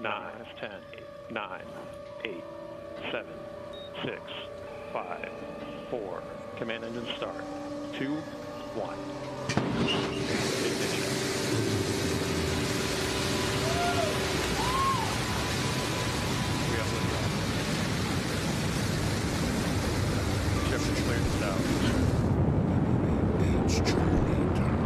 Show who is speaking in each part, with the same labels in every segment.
Speaker 1: 9, 10, 9, 8, 7, 6, 5, 4. Command engine start. 2, 1. Ignition. We have liftoff. Ship is cleared south.
Speaker 2: It's Chole time.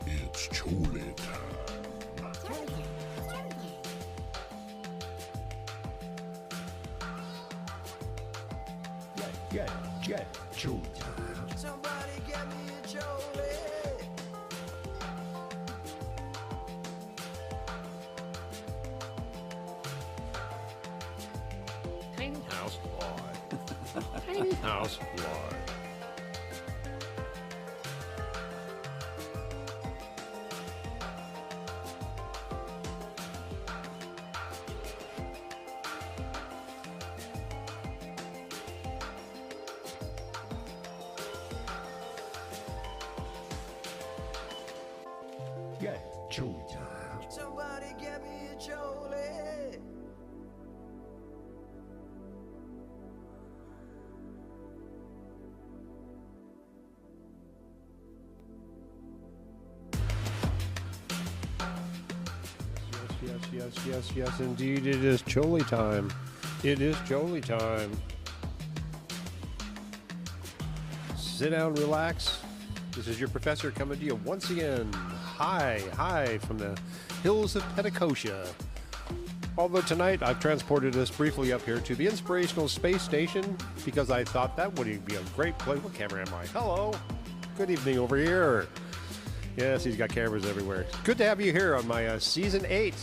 Speaker 2: It's Chole time. Get Chole time.
Speaker 3: Somebody get me a Chole.
Speaker 2: Tiny house boy. Tiny house boy. Get Chole time.
Speaker 3: Somebody get me a Chole.
Speaker 4: Yes, indeed, it is Chole time. It is Chole time. Sit down, relax. This is your professor coming to you once again. Hi from the hills of Petticoat. Although tonight I've transported us briefly up here to the Inspirational Space Station because I thought that would be a great place. What camera am I? Hello. Good evening over here. Yes, he's got cameras everywhere. Good to have you here on my Season 8,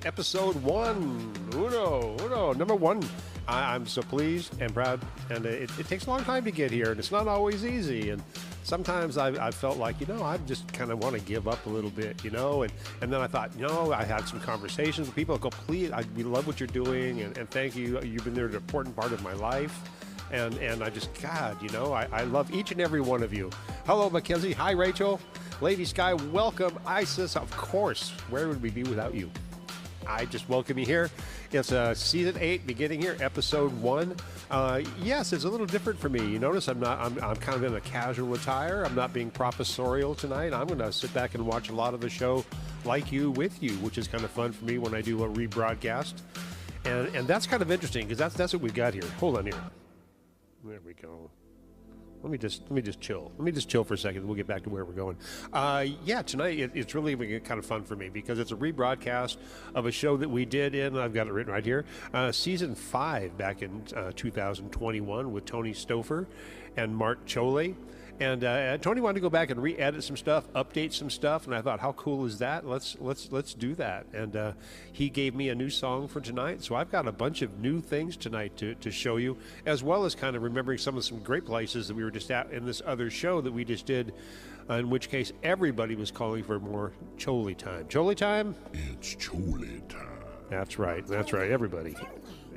Speaker 4: Episode 1. Uno, number 1. I'm so pleased and proud, and it takes a long time to get here, and it's not always easy, and sometimes I felt like, I just kind of want to give up a little bit, and then I thought, I had some conversations with people. Go, please, we love what you're doing, and thank you. You've been there, an important part of my life. And I just, God, I love each and every one of you. Hello, Mackenzie. Hi, Rachel. Lady Sky, welcome. Isis, of course. Where would we be without you? I just welcome you here. It's Season 8, beginning here, Episode 1. Yes, it's a little different for me. You notice I'm kind of in a casual attire. I'm not being professorial tonight. I'm going to sit back and watch a lot of the show like you, with you, which is kind of fun for me when I do a rebroadcast. And that's kind of interesting because that's what we've got here. Hold on here. There we go. Let me just chill. Let me just chill for a second. We'll get back to where we're going. Tonight it's really kind of fun for me because it's a rebroadcast of a show that we did in, I've got it written right here, Season 5 back in 2021 with Tony Stouffer and Mark Chole. And Tony wanted to go back and re-edit some stuff, update some stuff, and I thought, how cool is that? Let's do that. And he gave me a new song for tonight, so I've got a bunch of new things tonight to show you, as well as kind of remembering some great places that we were just at in this other show that we just did, in which case everybody was calling for more Chole time. Chole time?
Speaker 2: It's Chole time.
Speaker 4: That's right, everybody.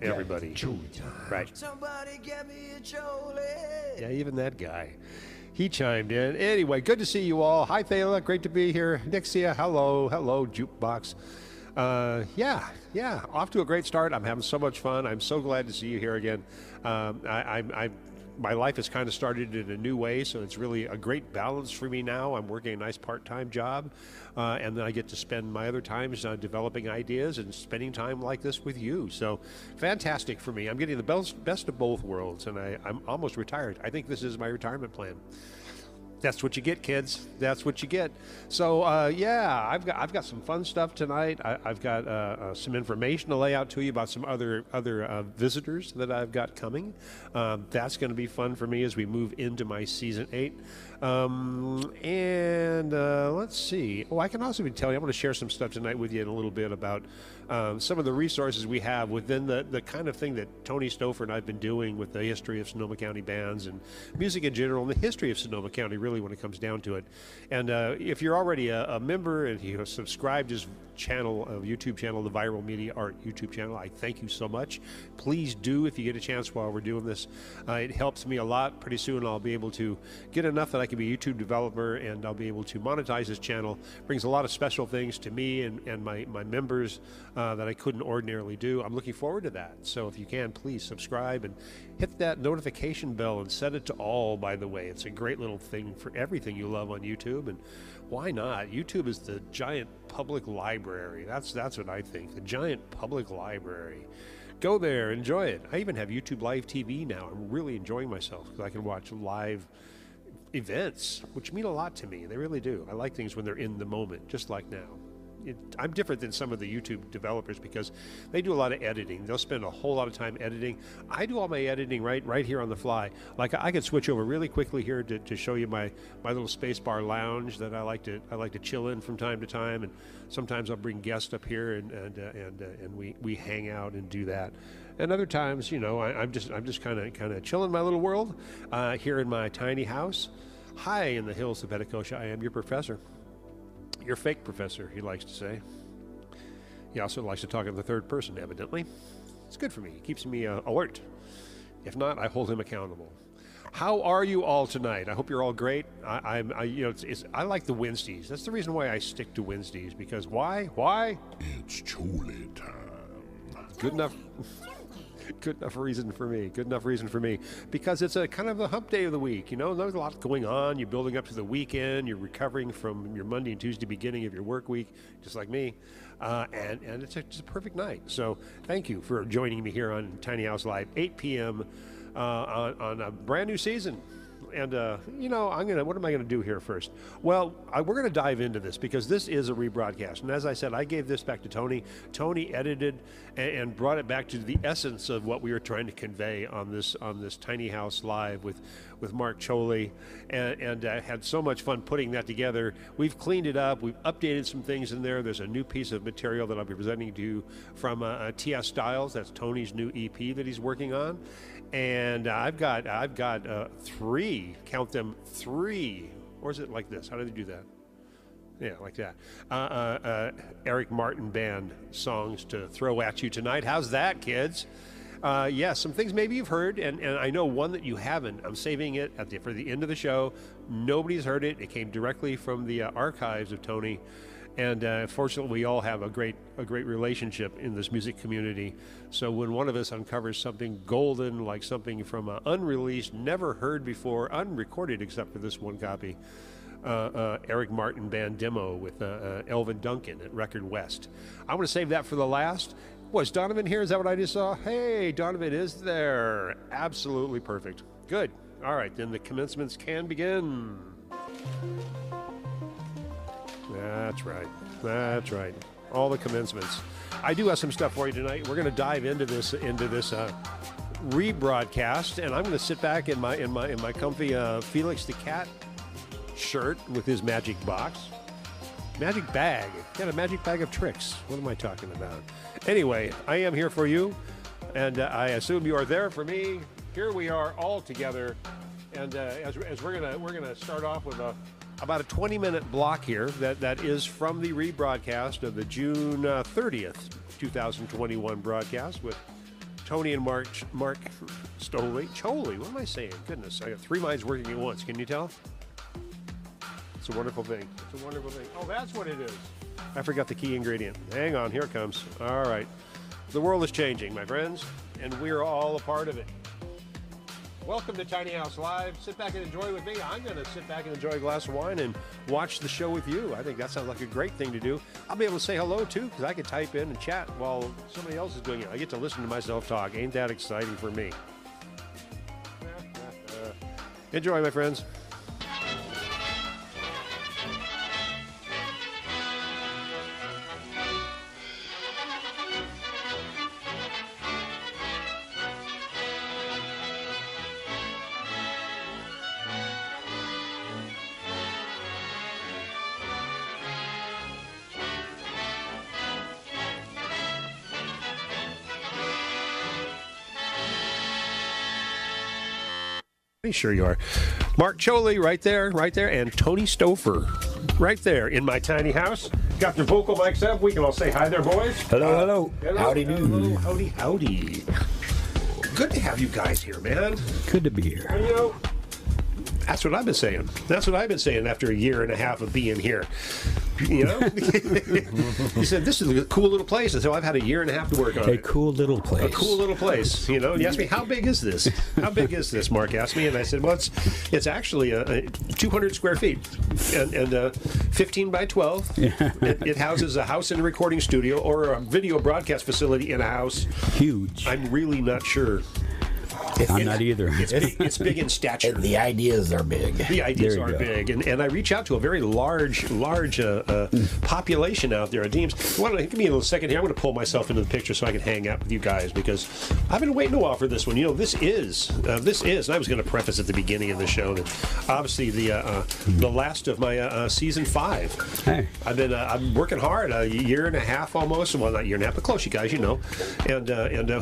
Speaker 2: Chole time.
Speaker 4: Right.
Speaker 3: Somebody get me a Chole.
Speaker 4: Yeah, even that guy. He chimed in. Anyway, good to see you all. Hi, Thala. Great to be here. Nixia, hello, Jukebox. Off to a great start. I'm having so much fun. I'm so glad to see you here again. My life has kind of started in a new way, so it's really a great balance for me now. I'm working a nice part-time job, and then I get to spend my other times developing ideas and spending time like this with you. So fantastic for me. I'm getting the best of both worlds, and I'm almost retired. I think this is my retirement plan. That's what you get, kids. That's what you get. So yeah, I've got some fun stuff tonight. I've got some information to lay out to you about some other visitors that I've got coming. That's going to be fun for me as we move into my season 8. And let's see. Oh, I can also be telling you, I'm going to share some stuff tonight with you in a little bit about some of the resources we have within the kind of thing that Tony Stouffer and I've been doing with the history of Sonoma County bands and music in general, and the history of Sonoma County, really, when it comes down to it. And if you're already a member and you have subscribed to his channel, YouTube channel, the ViralMediaArt YouTube channel, I thank you so much. Please do, if you get a chance while we're doing this. It helps me a lot. Pretty soon I'll be able to get enough that I can be a YouTube developer, and I'll be able to monetize this channel. Brings a lot of special things to me and my members that I couldn't ordinarily do. I'm looking forward to that. So if you can, please subscribe and hit that notification bell and set it to all, by the way. It's a great little thing for everything you love on YouTube, and why not? YouTube is the giant public library. That's what I think, the giant public library. Go there, enjoy it. I even have YouTube Live TV now. I'm really enjoying myself because I can watch live events, which mean a lot to me. They really do. I like things when they're in the moment, just like now. I'm different than some of the YouTube developers because they do a lot of editing. They'll spend a whole lot of time editing. I do all my editing right here on the fly. Like, I could switch over really quickly here to show you my little spacebar lounge that I like to chill in from time to time, and sometimes I'll bring guests up here and we hang out and do that. And other times, you know, I'm just kind of chilling my little world here in my tiny house, high in the hills of Petticoat. I am your professor. Your fake professor, he likes to say. He also likes to talk in the third person, evidently. It's good for me. It keeps me alert. If not, I hold him accountable. How are you all tonight? I hope you're all great. I like the Wednesdays. That's the reason why I stick to Wednesdays. Because why?
Speaker 2: It's Chole time.
Speaker 4: Good enough. Good enough reason for me. Good enough reason for me. Because it's a kind of a hump day of the week. You know, there's a lot going on. You're building up to the weekend. You're recovering from your Monday and Tuesday beginning of your work week, just like me. And it's a perfect night. So thank you for joining me here on Tiny House Live, 8 p.m. On a brand new season. And, you know, what am I going to do here first? Well, we're going to dive into this because this is a rebroadcast. And as I said, I gave this back to Tony. Tony edited and brought it back to the essence of what we were trying to convey on this Tiny House Live with Mark Chole, and had so much fun putting that together. We've cleaned it up. We've updated some things in there. There's a new piece of material that I'll be presenting to you from T.S. Styles. That's Tony's new EP that he's working on. And I've got 3, count them, 3, or is it like this? How do they do that? Yeah, like that. Eric Martin Band songs to throw at you tonight. How's that, kids? Yes, some things maybe you've heard, and I know one that you haven't. I'm saving it for the end of the show. Nobody's heard it. It came directly from the archives of Tony. And fortunately, we all have a great relationship in this music community. So when one of us uncovers something golden, like something from unreleased, never heard before, unrecorded except for this one copy, Eric Martin Band demo with Elvin Duncan at Record West. I'm going to save that for the last. Was Donovan here? Is that what I just saw? Hey, Donovan is there. Absolutely perfect. Good. All right, then the commencements can begin. That's right. That's right. All the commencements. I do have some stuff for you tonight. We're going to dive into this rebroadcast, and I'm going to sit back in my comfy Felix the Cat shirt with his magic box, magic bag. Got a magic bag of tricks. What am I talking about? Anyway, I am here for you, and I assume you are there for me. Here we are all together, and as we're gonna start off with about a 20-minute block here that is from the rebroadcast of the June 30th, 2021 broadcast with Tony and Mark Chole. What am I saying? Goodness, I got 3 minds working at once. Can you tell? It's a wonderful thing. It's a wonderful thing. Oh, that's what it is. I forgot the key ingredient. Hang on, here it comes. All right. The world is changing, my friends, and we're all a part of it. Welcome to Tiny House Live. Sit back and enjoy with me. I'm going to sit back and enjoy a glass of wine and watch the show with you. I think that sounds like a great thing to do. I'll be able to say hello, too, because I can type in and chat while somebody else is doing it. I get to listen to myself talk. Ain't that exciting for me? Enjoy, my friends. Pretty sure you are. Mark Chole, right there, and Tony Stouffer, right there in my tiny house. Got their vocal mics up. We can all say hi there, boys.
Speaker 5: Hello.
Speaker 6: Howdy do.
Speaker 4: Howdy. Good to have you guys here, man.
Speaker 5: Good to be here.
Speaker 4: And, you know, that's what I've been saying. That's what I've been saying after a year and a half of being here. You know? He said, this is a cool little place. And so I've had a year and a half to work on it.
Speaker 5: A cool little place.
Speaker 4: A cool little place, you know. And he asked me, how big is this? How big is this, Mark asked me. And I said, well, it's actually 200 square feet and 15 by 12.
Speaker 5: Yeah.
Speaker 4: It houses a house and a recording studio or a video broadcast facility in a house.
Speaker 5: Huge.
Speaker 4: I'm really not sure.
Speaker 5: I'm not either.
Speaker 4: It's big in stature.
Speaker 6: The ideas are big.
Speaker 4: The ideas
Speaker 5: There you
Speaker 4: are
Speaker 5: go.
Speaker 4: big, and I reach out to a very large population out there. Deems, give me a little second here. I'm going to pull myself into the picture so I can hang out with you guys because I've been waiting a while for this one. You know, this is. And I was going to preface at the beginning of the show that obviously the last of my season 5.
Speaker 5: Hey.
Speaker 4: I'm working hard, a year and a half almost. Well, not a year and a half, but close, you guys. You know, and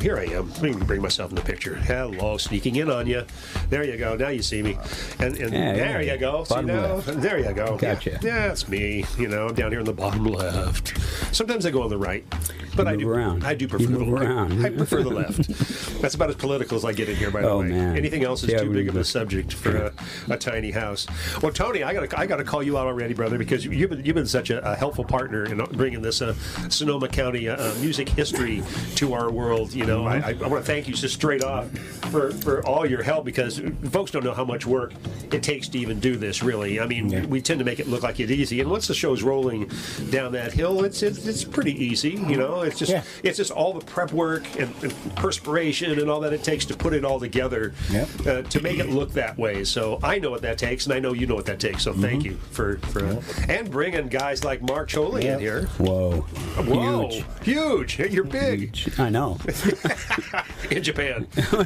Speaker 4: here I am. Let me bring myself in the picture. Hello, sneaking in on you. There you go. Now you see me. And there you go. See
Speaker 5: Bottom
Speaker 4: now?
Speaker 5: left.
Speaker 4: There you go.
Speaker 5: Gotcha.
Speaker 4: Yeah, it's me. You know, I'm down here in the bottom left. Sometimes I go on the right, but
Speaker 5: You move around.
Speaker 4: I do prefer
Speaker 5: You
Speaker 4: the
Speaker 5: move
Speaker 4: left.
Speaker 5: around.
Speaker 4: I prefer the left. That's about as political as I get in here, by the
Speaker 5: Oh,
Speaker 4: way.
Speaker 5: man.
Speaker 4: Anything else is
Speaker 5: Yeah,
Speaker 4: too
Speaker 5: we
Speaker 4: big of a
Speaker 5: do.
Speaker 4: subject for a tiny house. Well, Tony, I gotta call you out already, brother, because you've been such a helpful partner in bringing this Sonoma County music history to our world. You know, I want to thank you just straight off for all your help because folks don't know how much work it takes to even do this. Really, I mean, we tend to make it look like it's easy, and once the show's rolling down that hill, it's pretty easy. You know, it's just all the prep work and perspiration and all that it takes to put it all together to make it look that way. So I know what that takes, and I know you know what that takes. So thank you for and bringing guys like Mark Chole in here.
Speaker 5: Whoa.
Speaker 4: Whoa,
Speaker 5: Huge.
Speaker 4: You're big
Speaker 5: Huge. I know.
Speaker 4: in Japan.
Speaker 5: I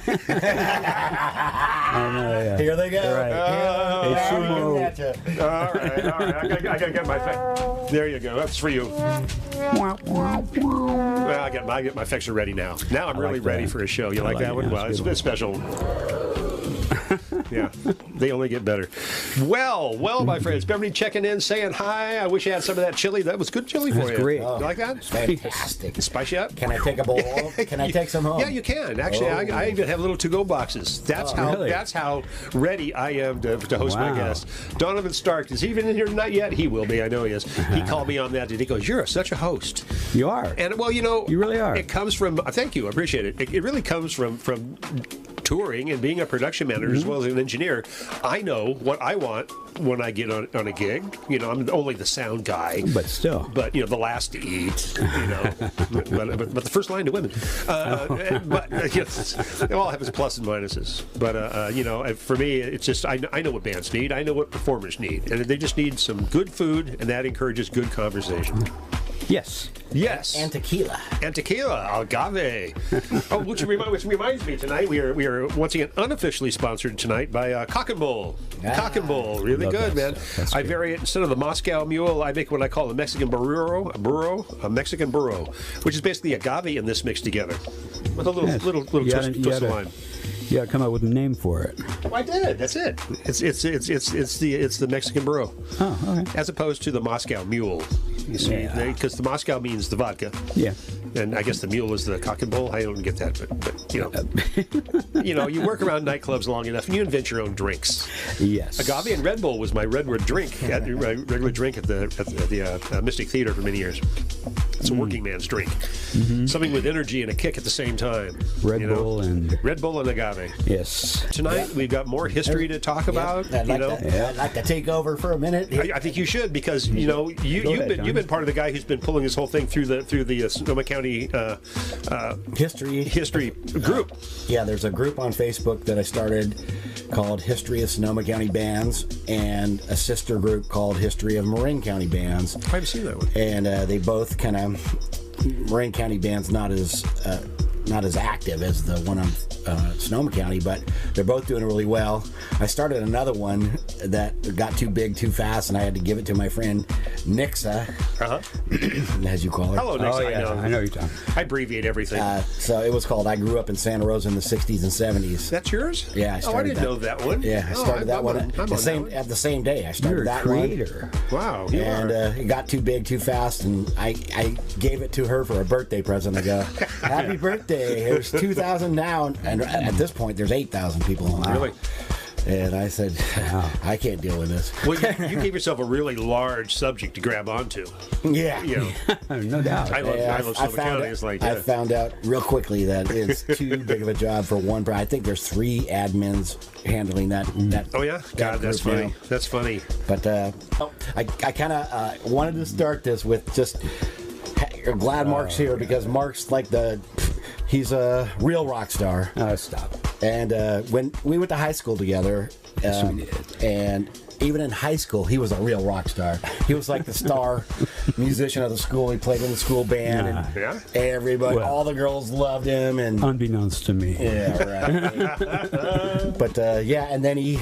Speaker 5: know, yeah.
Speaker 6: Here they go.
Speaker 5: Right. It's sumo.
Speaker 4: All right. I gotta get my. There you go. That's for you. Well, I get my effects are ready now. Now I'm really
Speaker 5: like
Speaker 4: ready
Speaker 5: that.
Speaker 4: for a show. You
Speaker 5: I
Speaker 4: like
Speaker 5: like
Speaker 4: that
Speaker 5: it,
Speaker 4: one?
Speaker 5: yeah,
Speaker 4: Well,
Speaker 5: it's
Speaker 4: it's
Speaker 5: a good
Speaker 4: special. Yeah, they only get better. Well, my friends, everybody checking in, saying hi. I wish I had some of that chili. That was good chili for
Speaker 5: That's
Speaker 4: you.
Speaker 5: great.
Speaker 4: You like that?
Speaker 6: Fantastic.
Speaker 4: Spice you up?
Speaker 6: Can I take a bowl? Can I take some home?
Speaker 4: Yeah, you can. Actually, I even have little to-go boxes. That's
Speaker 5: really?
Speaker 4: That's how ready I am to host my
Speaker 5: Wow.
Speaker 4: guest. Donovan Stark, is he even in here? Not yet. He will be. I know he is. He called me on that. He goes, "You're such a host."
Speaker 5: You are.
Speaker 4: And well, you know,
Speaker 5: You really are.
Speaker 4: It comes from. Thank you. I appreciate it. It really comes from touring and being a production manager as well as an engineer. I know what I want when I get on a gig. You know, I'm only the sound guy.
Speaker 5: But still.
Speaker 4: But you know, the last to eat. You know, but the first line to women. But yes, they all have its plus and minuses. But you know, for me, it's just I know what bands need. I know what performers need, and they just need some good food, and that encourages good conversation.
Speaker 5: Yes.
Speaker 4: Yes.
Speaker 6: And tequila.
Speaker 4: And tequila, agave. Which reminds me, tonight we are once again unofficially sponsored tonight by Cock and Bull. Cock and Bull, really
Speaker 5: Love
Speaker 4: good,
Speaker 5: that
Speaker 4: man.
Speaker 5: stuff. That's
Speaker 4: I
Speaker 5: good.
Speaker 4: vary it instead of the Moscow Mule. I make what I call a Mexican burro, a Mexican burro, which is basically agave and this mixed together with a little
Speaker 5: Yes.
Speaker 4: little
Speaker 5: You
Speaker 4: twist
Speaker 5: gotta-
Speaker 4: of lime.
Speaker 5: You got to come up with a name for it.
Speaker 4: Oh, I did. That's it. It's the Mexican burro,
Speaker 5: Oh, okay.
Speaker 4: as opposed to the Moscow Mule. You see,
Speaker 5: Yeah.
Speaker 4: because the Moscow means the vodka.
Speaker 5: Yeah.
Speaker 4: And I guess the mule is the cock and bull. I don't get that, but you know, you work around nightclubs long enough, and you invent your own drinks.
Speaker 5: Yes.
Speaker 4: Agave and Red Bull was my Redwood drink, regular drink at the Mystic Theater for many years. It's a working man's drink, something with energy and a kick at the same time.
Speaker 5: Red
Speaker 4: you know?
Speaker 5: Bull and
Speaker 4: Red Bull and agave.
Speaker 5: yes.
Speaker 4: Tonight we've got more history to talk about.
Speaker 6: I'd
Speaker 4: You
Speaker 6: like,
Speaker 4: know,
Speaker 6: I'd like to take over for a minute.
Speaker 4: I think you should because you know
Speaker 5: Go
Speaker 4: you've
Speaker 5: ahead,
Speaker 4: been part of the guy who's been pulling this whole thing through the Sonoma County history group.
Speaker 6: Yeah, there's a group on Facebook that I started called History of Sonoma County Bands and a sister group called History of Marin County Bands.
Speaker 4: I haven't seen that one.
Speaker 6: And they both kind of, Marin County Bands not as not as active as the one on Sonoma County, but they're both doing really well. I started another one that got too big too fast, and I had to give it to my friend Nixa, as you call her.
Speaker 4: Hello, Nick.
Speaker 5: Oh, yeah, I know you're talking.
Speaker 4: I abbreviate everything.
Speaker 6: So it was called I Grew Up in Santa Rosa in the 60s and 70s.
Speaker 4: That's yours?
Speaker 6: Yeah, I
Speaker 4: I
Speaker 6: started
Speaker 4: didn't know that one.
Speaker 6: Yeah, I started that one
Speaker 4: at
Speaker 6: at the same day. I started
Speaker 5: You're a
Speaker 6: that
Speaker 5: creator.
Speaker 4: Wow, you
Speaker 6: and
Speaker 4: are.
Speaker 6: it got too big too fast, and I gave it to her for a birthday present. I go, happy birthday, there's 2,000 now, and at this point there's 8,000 people online.
Speaker 4: Really?
Speaker 6: And I said, I can't deal with this.
Speaker 4: Well, you gave yourself a really large subject to grab onto.
Speaker 6: Yeah.
Speaker 4: You know,
Speaker 5: No doubt.
Speaker 4: I love Sonoma County. It's like,
Speaker 6: I found out real quickly that it's too big of a job for one. I think there's 3 admins handling that.
Speaker 4: oh yeah, God, that's
Speaker 6: group
Speaker 4: funny.
Speaker 6: now.
Speaker 4: That's funny.
Speaker 6: But I kind of wanted to start this with just glad Mark's here, because Mark's like he's a real rock star.
Speaker 5: Stop.
Speaker 6: And when we went to high school together,
Speaker 5: we did.
Speaker 6: and even in high school, he was a real rock star. He was like the star musician of the school. He played in the school band, and
Speaker 4: Yeah?
Speaker 6: everybody,
Speaker 5: Well,
Speaker 6: all the girls loved him. And
Speaker 5: Unbeknownst to me.
Speaker 6: yeah, right. But yeah, and then he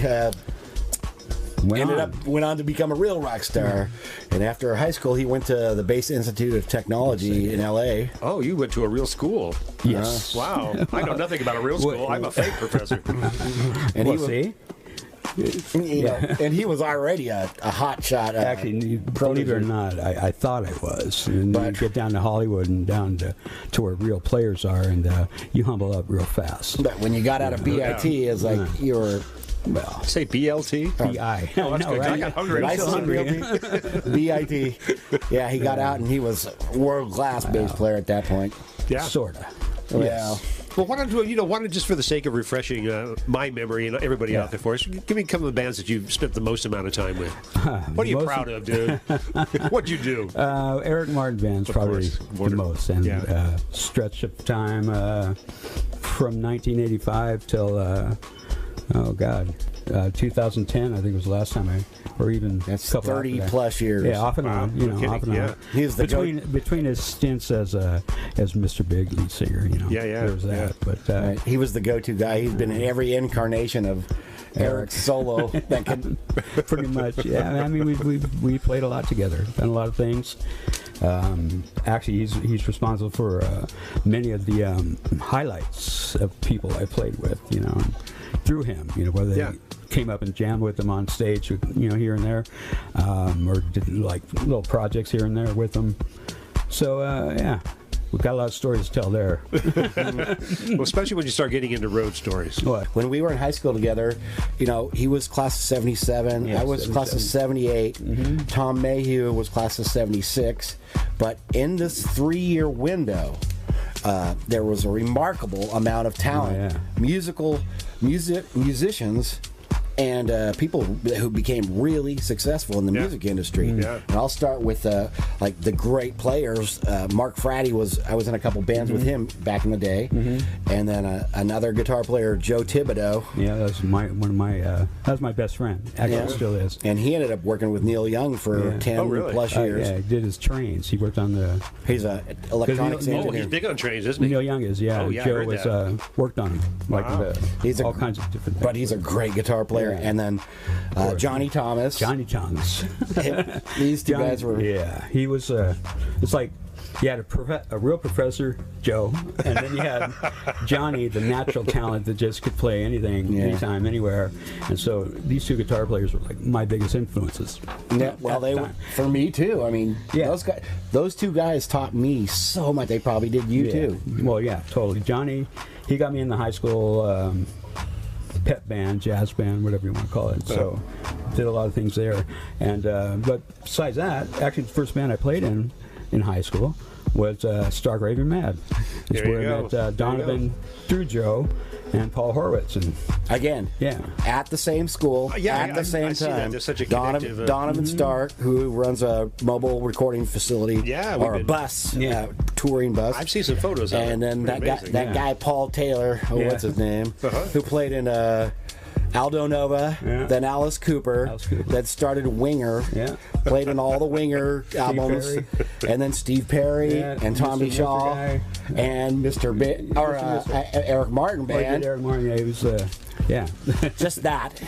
Speaker 6: went on to become a real rock star. And after high school, he went to the Bass Institute of Technology in L.A.
Speaker 4: Oh, you went to a real school.
Speaker 5: Yes.
Speaker 4: Wow. I know nothing about a real school. I'm a fake professor.
Speaker 6: And
Speaker 5: Well,
Speaker 6: he was,
Speaker 5: see?
Speaker 6: you know, and he was already a hot shot.
Speaker 5: Actually, believe it or not, I thought I was. And you get down to Hollywood and down to where real players are, and you humble up real fast.
Speaker 6: But when you got out of BIT, it's like you were.
Speaker 5: Well,
Speaker 4: Say BLT?
Speaker 5: PI.
Speaker 4: Oh, that's good. I got hungry.
Speaker 6: I saw BIT. Yeah, he got out and he was a world-class bass player at that point.
Speaker 4: Yeah.
Speaker 5: Sorta.
Speaker 6: Well,
Speaker 4: Well, why don't just for the sake of refreshing my memory and everybody out there for us, give me a couple of the bands that you've spent the most amount of time with. What are you proud of, dude? What'd you do?
Speaker 5: Eric Martin Band's probably
Speaker 4: course.
Speaker 5: the most, and
Speaker 4: Yeah.
Speaker 5: stretch of time from 1985 till 2010. I think was the last time or even
Speaker 6: that's
Speaker 5: a couple
Speaker 6: 30
Speaker 5: after that.
Speaker 6: plus years.
Speaker 5: Yeah, off and
Speaker 4: Wow,
Speaker 5: on,
Speaker 4: no kidding,
Speaker 5: off and
Speaker 4: yeah.
Speaker 5: on.
Speaker 6: He's the
Speaker 5: between his stints as Mr. Big lead singer,
Speaker 4: Yeah,
Speaker 5: there's that.
Speaker 4: yeah.
Speaker 5: But
Speaker 6: Right. He was the go-to guy. He's been in every incarnation of Eric's solo. That could,
Speaker 5: pretty much, yeah. I mean, we played a lot together, done a lot of things. Actually, he's responsible for many of the highlights of people I played with, through him, whether they came up and jammed with them on stage, here and there, or did like little projects here and there with them. So, yeah. We've got a lot of stories to tell there.
Speaker 4: Well, especially when you start getting into road stories.
Speaker 5: What?
Speaker 6: when we were in high school together, he was class of 77.
Speaker 5: Yeah,
Speaker 6: I was class of 78. Tom Mayhew was class of 76. But in this 3-year window, there was a remarkable amount of talent. Musicians and people who became really successful in the music industry.
Speaker 4: Yeah.
Speaker 6: And I'll start with like the great players. Mark Fratty I was in a couple bands with him back in the day, and then another guitar player, Joe Thibodeau.
Speaker 5: Yeah, that was that was my best friend. Actually, still is.
Speaker 6: And he ended up working with Neil Young for 10 plus years.
Speaker 5: Yeah, he did his trains. He worked on the.
Speaker 6: He's an electronics
Speaker 5: Neil-
Speaker 4: Oh,
Speaker 6: engineer.
Speaker 4: he's big on trains, isn't he?
Speaker 5: Neil Young is, yeah.
Speaker 4: Oh, yeah, I
Speaker 5: Joe
Speaker 4: heard
Speaker 5: was
Speaker 4: that.
Speaker 5: worked on him, like
Speaker 4: Wow.
Speaker 6: He's
Speaker 5: all kinds of different things.
Speaker 6: But he's a great guitar player. And then Johnny Thomas.
Speaker 5: Johnny Thomas.
Speaker 6: These two guys were.
Speaker 5: Yeah, he was. It's like you had a real Professor Joe, and then you had Johnny, the natural talent that just could play anything, anytime, anywhere. And so these two guitar players were like my biggest influences.
Speaker 6: Yeah, well, they were for me too. I mean, those two guys taught me so much. They probably did you too.
Speaker 5: Well, yeah, totally. Johnny, he got me in the high school pep band, jazz band, whatever you want to call it. So did a lot of things there. And but besides that, actually the first band I played in high school was Stark Raving Mad. It's
Speaker 4: There you
Speaker 5: where I
Speaker 4: go.
Speaker 5: met Donovan through Joe and Paul Horwitz. And
Speaker 6: Again, at the same school, at the same
Speaker 4: I see that.
Speaker 6: time.
Speaker 4: There's such a connective,
Speaker 6: Donovan Stark, who runs a mobile recording facility,
Speaker 4: Yeah,
Speaker 6: or a bus, touring bus.
Speaker 4: I've seen some photos of it.
Speaker 6: And then
Speaker 4: Pretty
Speaker 6: that
Speaker 4: amazing.
Speaker 6: guy Paul Taylor, what's his name, who played in Aldo Nova, then Alice Cooper, that started Winger, played in all the Winger albums, and then Steve Perry and Tommy Shaw and Eric Martin band.
Speaker 5: Eric Martin, he was,
Speaker 6: just that.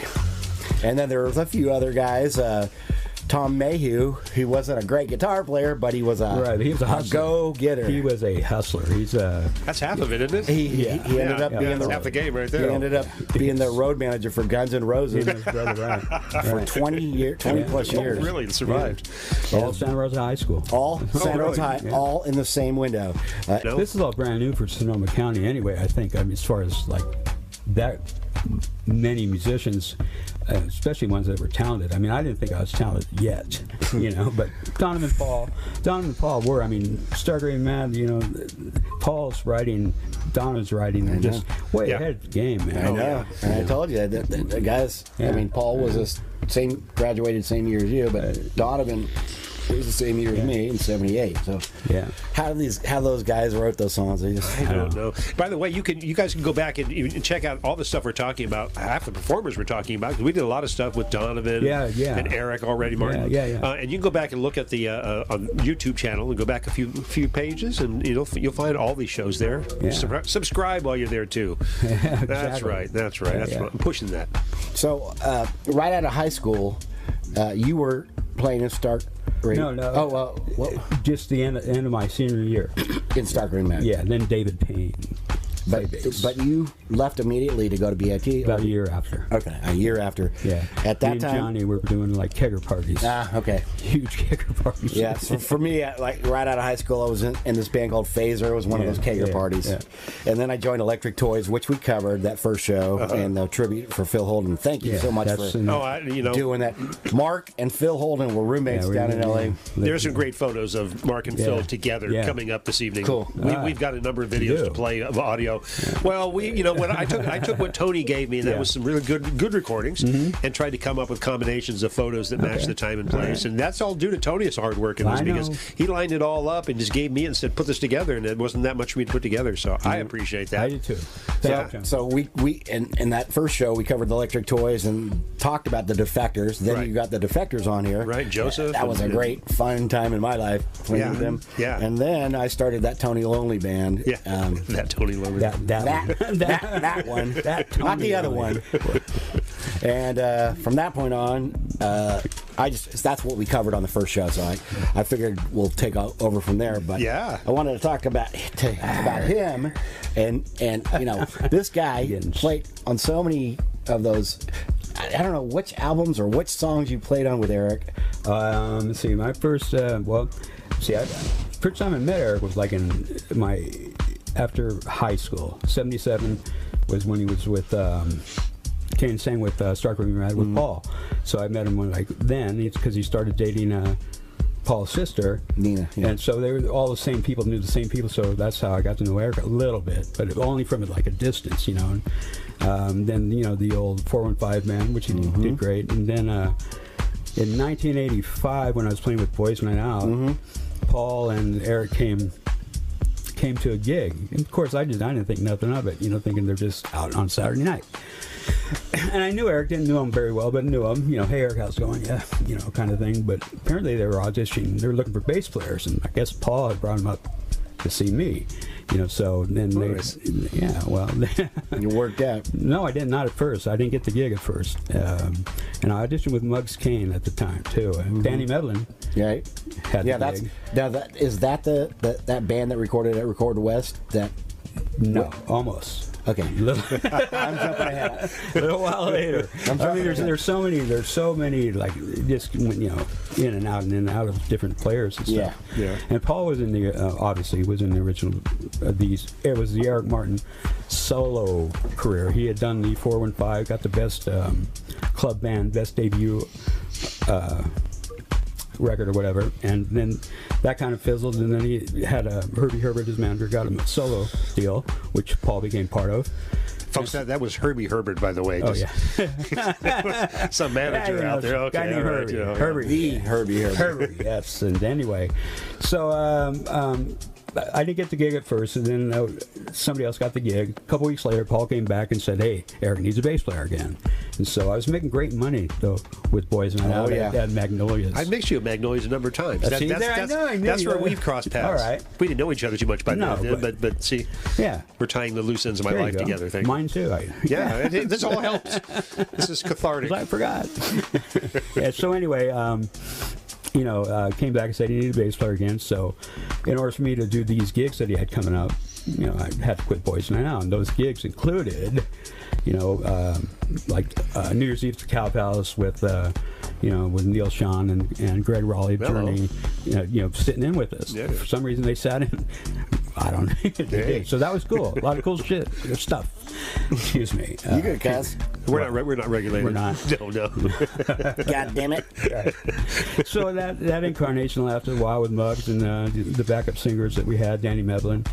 Speaker 6: And then there was a few other guys. Tom Mayhew, he wasn't a great guitar player, but he was a go-getter.
Speaker 5: He was a hustler.
Speaker 4: That's half of it, isn't it?
Speaker 6: He ended up being
Speaker 4: half the game right there.
Speaker 6: He ended up being the road manager for Guns N' Roses for 20 plus years.
Speaker 4: Oh, really survived.
Speaker 5: All Santa Rosa High School.
Speaker 6: All Santa Rosa High, all in the same window.
Speaker 5: This is all brand new for Sonoma County anyway, I think. I mean, as far as like that many musicians, especially ones that were talented. I mean, I didn't think I was talented yet, but Donovan and Paul were. I mean, Stargate Mad, Paul's writing, Donovan's writing, and just way ahead of the game, man.
Speaker 6: I know. And I told you, the guys, I mean, Paul was graduated same year as you, but Donovan was the same year as me in '78. So how those guys wrote those songs?
Speaker 4: I don't know. By the way, you guys can go back and check out all the stuff we're talking about. Half the performers we're talking about, because we did a lot of stuff with Donovan and Eric already, Martin. And you can go back and look at the on YouTube channel and go back a few pages, and you'll find all these shows there. Subscribe while you're there too. That's right. That's right. I'm pushing that.
Speaker 6: So right out of high school, you were playing in Stark.
Speaker 5: No.
Speaker 6: Oh, well,
Speaker 5: just the end of my senior year
Speaker 6: in Stark Green Man.
Speaker 5: Yeah, then David Payne.
Speaker 6: But you left immediately to go to BIT?
Speaker 5: About a year after.
Speaker 6: Okay, a year after.
Speaker 5: Yeah.
Speaker 6: At that time,
Speaker 5: Johnny were doing like kegger parties.
Speaker 6: Ah, okay.
Speaker 5: Huge kegger parties.
Speaker 6: Yeah, so for me, like right out of high school, I was in this band called Phaser. It was one of those kegger parties. Yeah. And then I joined Electric Toys, which we covered that first show, and the tribute for Phil Holden. Thank you so much for doing that. Mark and Phil Holden were roommates down in LA.
Speaker 4: There's some great photos of Mark and Phil together coming up this evening.
Speaker 6: Cool.
Speaker 4: We've got a number of videos to play of audio. Well, when I took what Tony gave me, and that was some really good recordings, and tried to come up with combinations of photos that match the time and place. And that's all due to Tony's hard work in this, because he lined it all up and just gave me and said, put this together, and it wasn't that much for me to put together. So I appreciate that.
Speaker 5: I do too.
Speaker 6: So we in that first show we covered the Electric Toys and talked about the Defectors. Then you got the Defectors on here.
Speaker 4: Right, Joseph.
Speaker 6: That was a great fun time in my life playing with them.
Speaker 4: Yeah.
Speaker 6: And then I started that Tony Lonely band.
Speaker 4: Yeah. That Tony Lonely.
Speaker 6: That one. Not the other one. And from that point on, that's what we covered on the first show. So I figured we'll take over from there. But I wanted to talk about him, and this guy played on so many of those. I don't know which albums or which songs you played on with Eric.
Speaker 5: Let's see. My first, first time I met Eric was like after high school. '77 was when he was with came and sang with Stark Green Mad with Paul. So I met him then. It's because he started dating Paul's sister,
Speaker 6: Nina,
Speaker 5: and so they were all the same people, knew the same people. So that's how I got to know Eric a little bit, but only from like a distance, And, then the old 415 band, which he did great, and then in 1985 when I was playing with Boys Night Out, Paul and Eric came to a gig, and of course I didn't think nothing of it, thinking they're just out on Saturday night. And I knew Eric, didn't know him very well, but knew him, hey Eric, how's it going? Yeah, kind of thing. But apparently they were auditioning, they were looking for bass players, and I guess Paul had brought him up to see me, so then
Speaker 6: you worked out.
Speaker 5: No, I did not at first. I didn't get the gig at first. And I auditioned with Muggs Kane at the time too. Danny Medlin had the gig.
Speaker 6: Is that that band that recorded at Record West?
Speaker 5: Almost.
Speaker 6: Okay.
Speaker 5: I'm jumping ahead. A little while later. There's so many like just in and out of different players and stuff.
Speaker 6: Yeah.
Speaker 5: And Paul was in the obviously was in the original it was the Eric Martin solo career. He had done the 415, got the best club band, best debut record or whatever, and then that kind of fizzled, and then he had Herbie Herbert, his manager, got him a solo deal, which Paul became part of.
Speaker 4: Folks, that was Herbie Herbert, by the way. Some manager out there. Okay,
Speaker 5: guy named Herbie.
Speaker 6: Herbie Herbert.
Speaker 5: Herbie, yes. And anyway, so I didn't get the gig at first, and then somebody else got the gig. A couple weeks later, Paul came back and said, "Hey, Eric needs a bass player again." And so I was making great money though with Boys and Out at Magnolias.
Speaker 4: I mixed you at Magnolias a number of times.
Speaker 5: I knew
Speaker 4: that's
Speaker 5: you
Speaker 4: where
Speaker 5: were.
Speaker 4: we've crossed paths.
Speaker 5: All right.
Speaker 4: We didn't know each other too much by then, but see,
Speaker 5: yeah,
Speaker 4: we're tying the loose ends of my
Speaker 5: There you
Speaker 4: life
Speaker 5: go.
Speaker 4: together. Thank
Speaker 5: Mine too.
Speaker 4: Yeah, this all helps. This is cathartic.
Speaker 5: I forgot. Yeah, so anyway, came back and said he needed a bass player again. So, in order for me to do these gigs that he had coming up, I had to quit Boys Night Out, and those gigs included, New Year's Eve to Cow Palace with Neil Sean and Greg Raleigh of Journey, sitting in with us.
Speaker 4: Yeah.
Speaker 5: For some reason, they sat in. I don't know. They did. So that was cool. A lot of cool stuff. Excuse me.
Speaker 6: You good, cuz?
Speaker 4: We're not regulated.
Speaker 5: We're not.
Speaker 4: No.
Speaker 6: God damn it.
Speaker 5: So that incarnation lasted a while with Muggs and the backup singers that we had, Danny Medlin,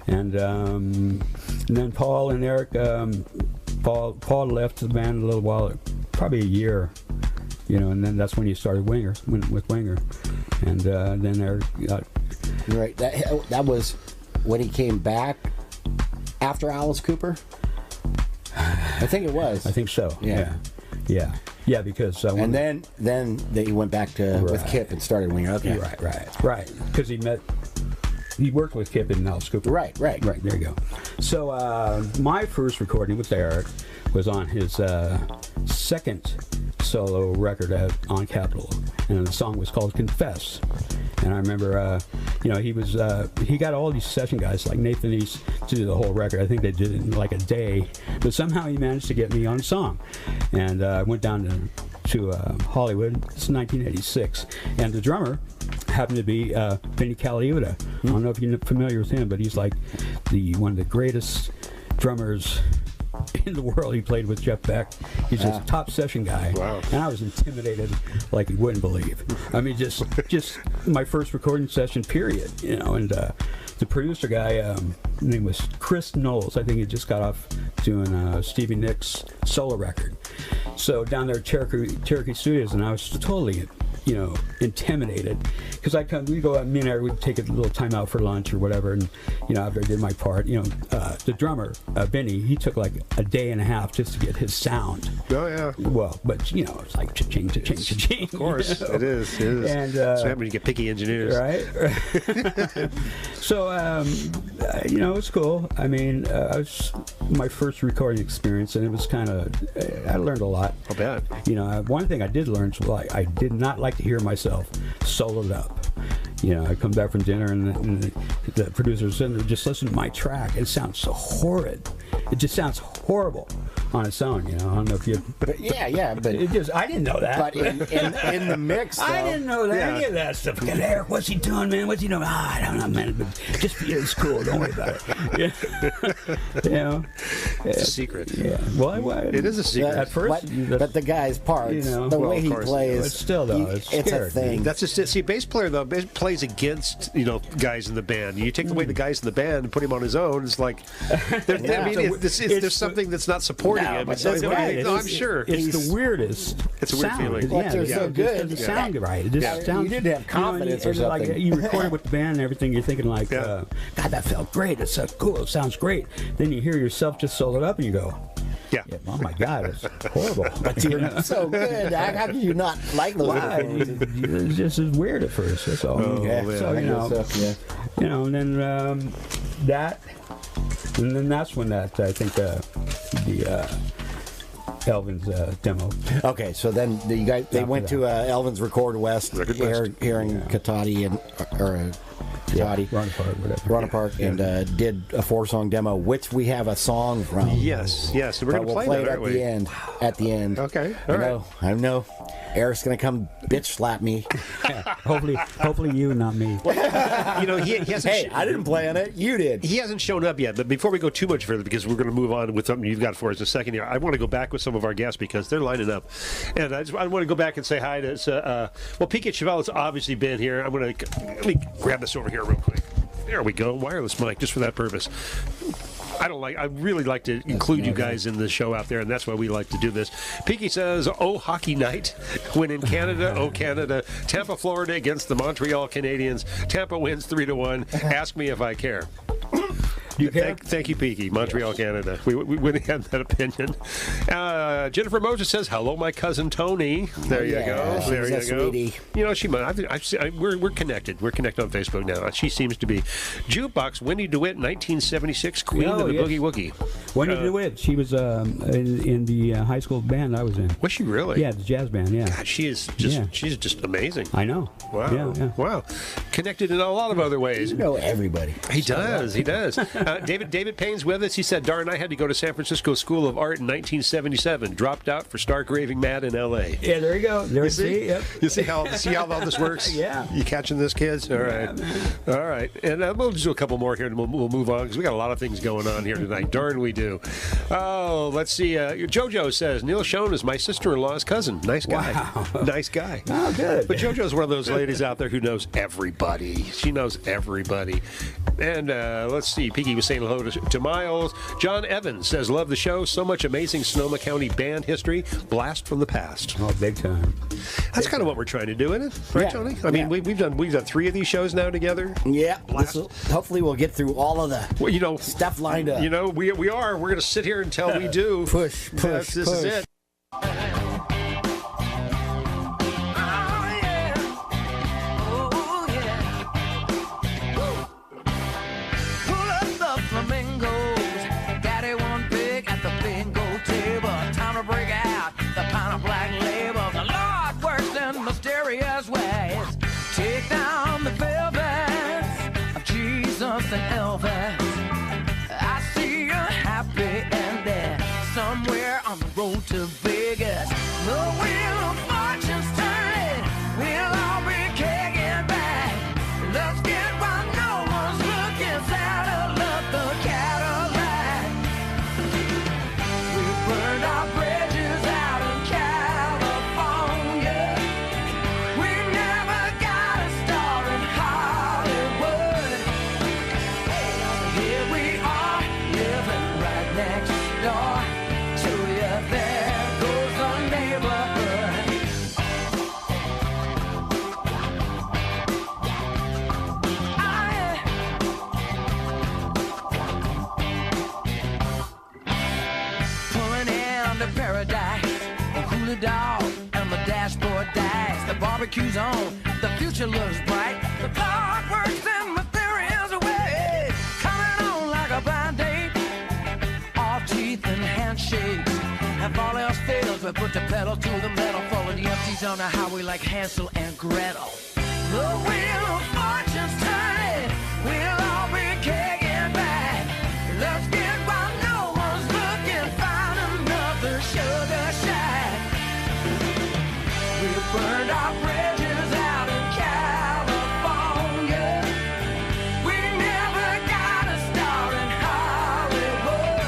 Speaker 5: and then Paul and Eric. Paul left the band a little while, probably a year, and then that's when he started with Winger, and then Eric got.
Speaker 6: Right. That was when he came back after Alice Cooper. I think it was.
Speaker 5: I think so.
Speaker 6: Yeah.
Speaker 5: Because
Speaker 6: and then he went back to with Kip and started Winger. Okay.
Speaker 5: Right. Because he worked with Kip and Alice Cooper.
Speaker 6: Right.
Speaker 5: There you go. So my first recording with Eric was on his second solo record on Capitol, and the song was called "Confess." And I remember, he got all these session guys like Nathan East to do the whole record. I think they did it in like a day, but somehow he managed to get me on a song. And I went down to Hollywood. It's 1986, and the drummer happened to be Vinny Caliuta. I don't know if you're familiar with him, but he's like one of the greatest drummers in the world. He played with Jeff Beck. He's just a top session guy.
Speaker 4: Wow.
Speaker 5: And I was intimidated like you wouldn't believe. I mean, just my first recording session, period. And the producer guy, his name was Chris Knowles. I think he just got off doing Stevie Nicks' solo record. So down there at Cherokee Studios, and I was totally intimidated, because we go out, me and Eric would take a little time out for lunch or whatever, and after I did my part, the drummer Benny, he took like a day and a half just to get his sound.
Speaker 4: Oh yeah.
Speaker 5: Well, but it's like cha-ching, cha-ching, cha-ching.
Speaker 4: Of course, it is.
Speaker 5: And
Speaker 4: so when you get picky engineers,
Speaker 5: right? So it's cool. I mean, it was my first recording experience, and it was I learned a lot.
Speaker 4: I'll bet.
Speaker 5: One thing I did learn was I did not like to hear myself soloed up. I come back from dinner and the producer's sitting there, just listen to my track. It sounds so horrid. It just sounds horrible on its own. I don't know if you.
Speaker 6: But
Speaker 5: I didn't know that.
Speaker 6: But in the mix, though,
Speaker 5: I didn't know any of that stuff. Eric, what's he doing, man? What's he doing? I don't know, man. But just it's cool. Don't worry about it.
Speaker 4: It's a secret.
Speaker 5: Yeah. Well,
Speaker 4: it is a secret.
Speaker 5: At first,
Speaker 6: but the guy's parts, the way he plays,
Speaker 5: it's still though, it's
Speaker 6: a thing.
Speaker 4: That's just it. See, bass player though plays against guys in the band. You take away the guys in the band and put him on his own. It's like there's something that's not supporting him.
Speaker 6: But that's right.
Speaker 4: I'm sure
Speaker 5: it's the weirdest.
Speaker 4: It's a weird feeling.
Speaker 6: They're so good.
Speaker 5: It doesn't sound right. It just sounds.
Speaker 6: You didn't have confidence or something.
Speaker 5: Like you recorded with the band and everything. You're thinking like, God, that felt great. It's so cool. It sounds great. Then you hear yourself just soloed up, and you go, oh my God, it's horrible.
Speaker 6: But you're so good. How can you not like those?
Speaker 5: It's just as weird at first. That's all. So and then that, and then that's when I think the Elvin's demo.
Speaker 6: Okay, so then they went to Elvin's Record West here in Katati Rana Park, and did a 4-song demo, which we have a song from.
Speaker 4: Yes, and we're going to play that,
Speaker 6: at the end. At the end.
Speaker 4: Okay,
Speaker 6: I know. Eric's gonna come bitch slap me.
Speaker 5: Hopefully you, not me.
Speaker 4: He hasn't.
Speaker 6: Hey, I didn't play on it. You did.
Speaker 4: He hasn't shown up yet. But before we go too much further, because we're going to move on with something you've got for us in a second here, I want to go back with some of our guests because they're lining up, and I want to go back and say hi to. P.K. Chevelle's obviously been here. Let me grab this over here real quick. There we go. Wireless mic, just for that purpose. I really like to include you guys in the show out there, and that's why we like to do this. Peaky says, "Oh, hockey night. When in Canada, oh, Canada. Tampa, Florida against the Montreal Canadiens. Tampa wins 3-1. Ask me if I care."
Speaker 5: You care?
Speaker 4: Thank you, Peaky. Montreal, Canada. We wouldn't have that opinion. Jennifer Moses says, "Hello, my cousin Tony." There you go. There you go.
Speaker 6: Sweetie.
Speaker 4: You know, she might. We're connected. We're connected on Facebook now. She seems to be. Jukebox, Wendy DeWitt, 1976, Queen of the Boogie Woogie.
Speaker 5: Wendy DeWitt, she was in the high school band I was in.
Speaker 4: Was she really?
Speaker 5: Yeah, the jazz band. Yeah.
Speaker 4: God, she's just amazing.
Speaker 5: I know.
Speaker 4: Wow.
Speaker 5: Yeah.
Speaker 4: Wow. Connected in a lot of other ways.
Speaker 6: You know everybody.
Speaker 4: He does. He does. David Payne's with us. He said, "Darn, I had to go to San Francisco School of Art in 1977. Dropped out for stark raving mad in L.A."
Speaker 5: Yeah, there you go. There
Speaker 4: You see?
Speaker 5: Yep.
Speaker 4: You see how all this works?
Speaker 5: Yeah.
Speaker 4: You catching this, kids? All right. All right. And we'll just do a couple more here, and we'll move on, because we got a lot of things going on here tonight. Darn, we do. Oh, let's see. JoJo says, "Neil Schoen is my sister-in-law's cousin." Nice guy.
Speaker 5: Wow.
Speaker 4: Nice guy.
Speaker 5: Oh, good.
Speaker 4: But JoJo's one of those ladies out there who knows everybody. She knows everybody. And let's see. Peaky was saying hello to Miles. John Evans says, "Love the show. So much amazing Sonoma County band history. Blast from the past."
Speaker 5: Oh, big time.
Speaker 4: That's kind of what we're trying to do, isn't it? Right,
Speaker 6: Yeah.
Speaker 4: Tony? I mean, we've done 3 of these shows now together.
Speaker 6: Yeah.
Speaker 4: Blast.
Speaker 6: Hopefully we'll get through all of the
Speaker 4: Well, you know,
Speaker 6: stuff lined up.
Speaker 4: we are. We're going to sit here until we do.
Speaker 6: Push.
Speaker 4: This is it.
Speaker 3: Oh, yeah. Oh, yeah. Woo. Pull up the flamingos. Daddy won big at the bingo table. Time to break out the pound of black label. The Lord works in mysterious ways. Take down the velvets of Jesus and Elvis. I see a happy ending somewhere on the road to Vegas. The wheel of fortune's turning. We'll all be kicking back. Let's get while no one's looking. Saddle up the Cadillac. We burned our bridges out in California. We never got a star in Hollywood. Here we are, living right next door to you. There goes the neighborhood. Ah, yeah. Pulling into paradise, a hula dog and the dashboard dice. The barbecue's on, the future looks bright. The clock works in mysterious ways, coming on like a band-aid. All teeth and handshakes. If all else fails, we put the pedal to the metal. Follow the empties on the highway like Hansel and Gretel. The wheel of fortune's turning. We'll all be kicking back. Let's get while no one's looking. Find another sugar shack. We burned our bridges out in California. We never got a star in Hollywood.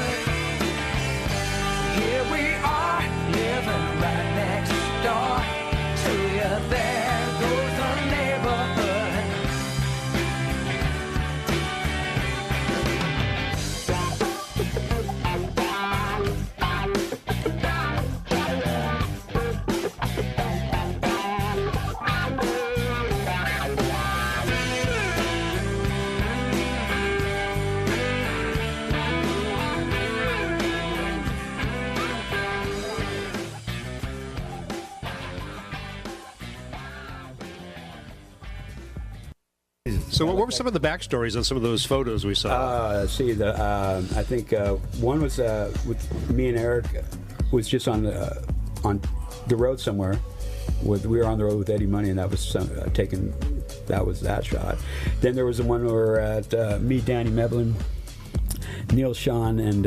Speaker 3: Here we are, living right next door to you. There goes the neighborhood.
Speaker 4: So what were some of the backstories on some of those photos we saw?
Speaker 5: Let's see. I think one was with me and Eric was just on the road somewhere. We were on the road with Eddie Money, and that was that was that shot. Then there was the one where we were at me, Danny Meblin, Neil Sean, and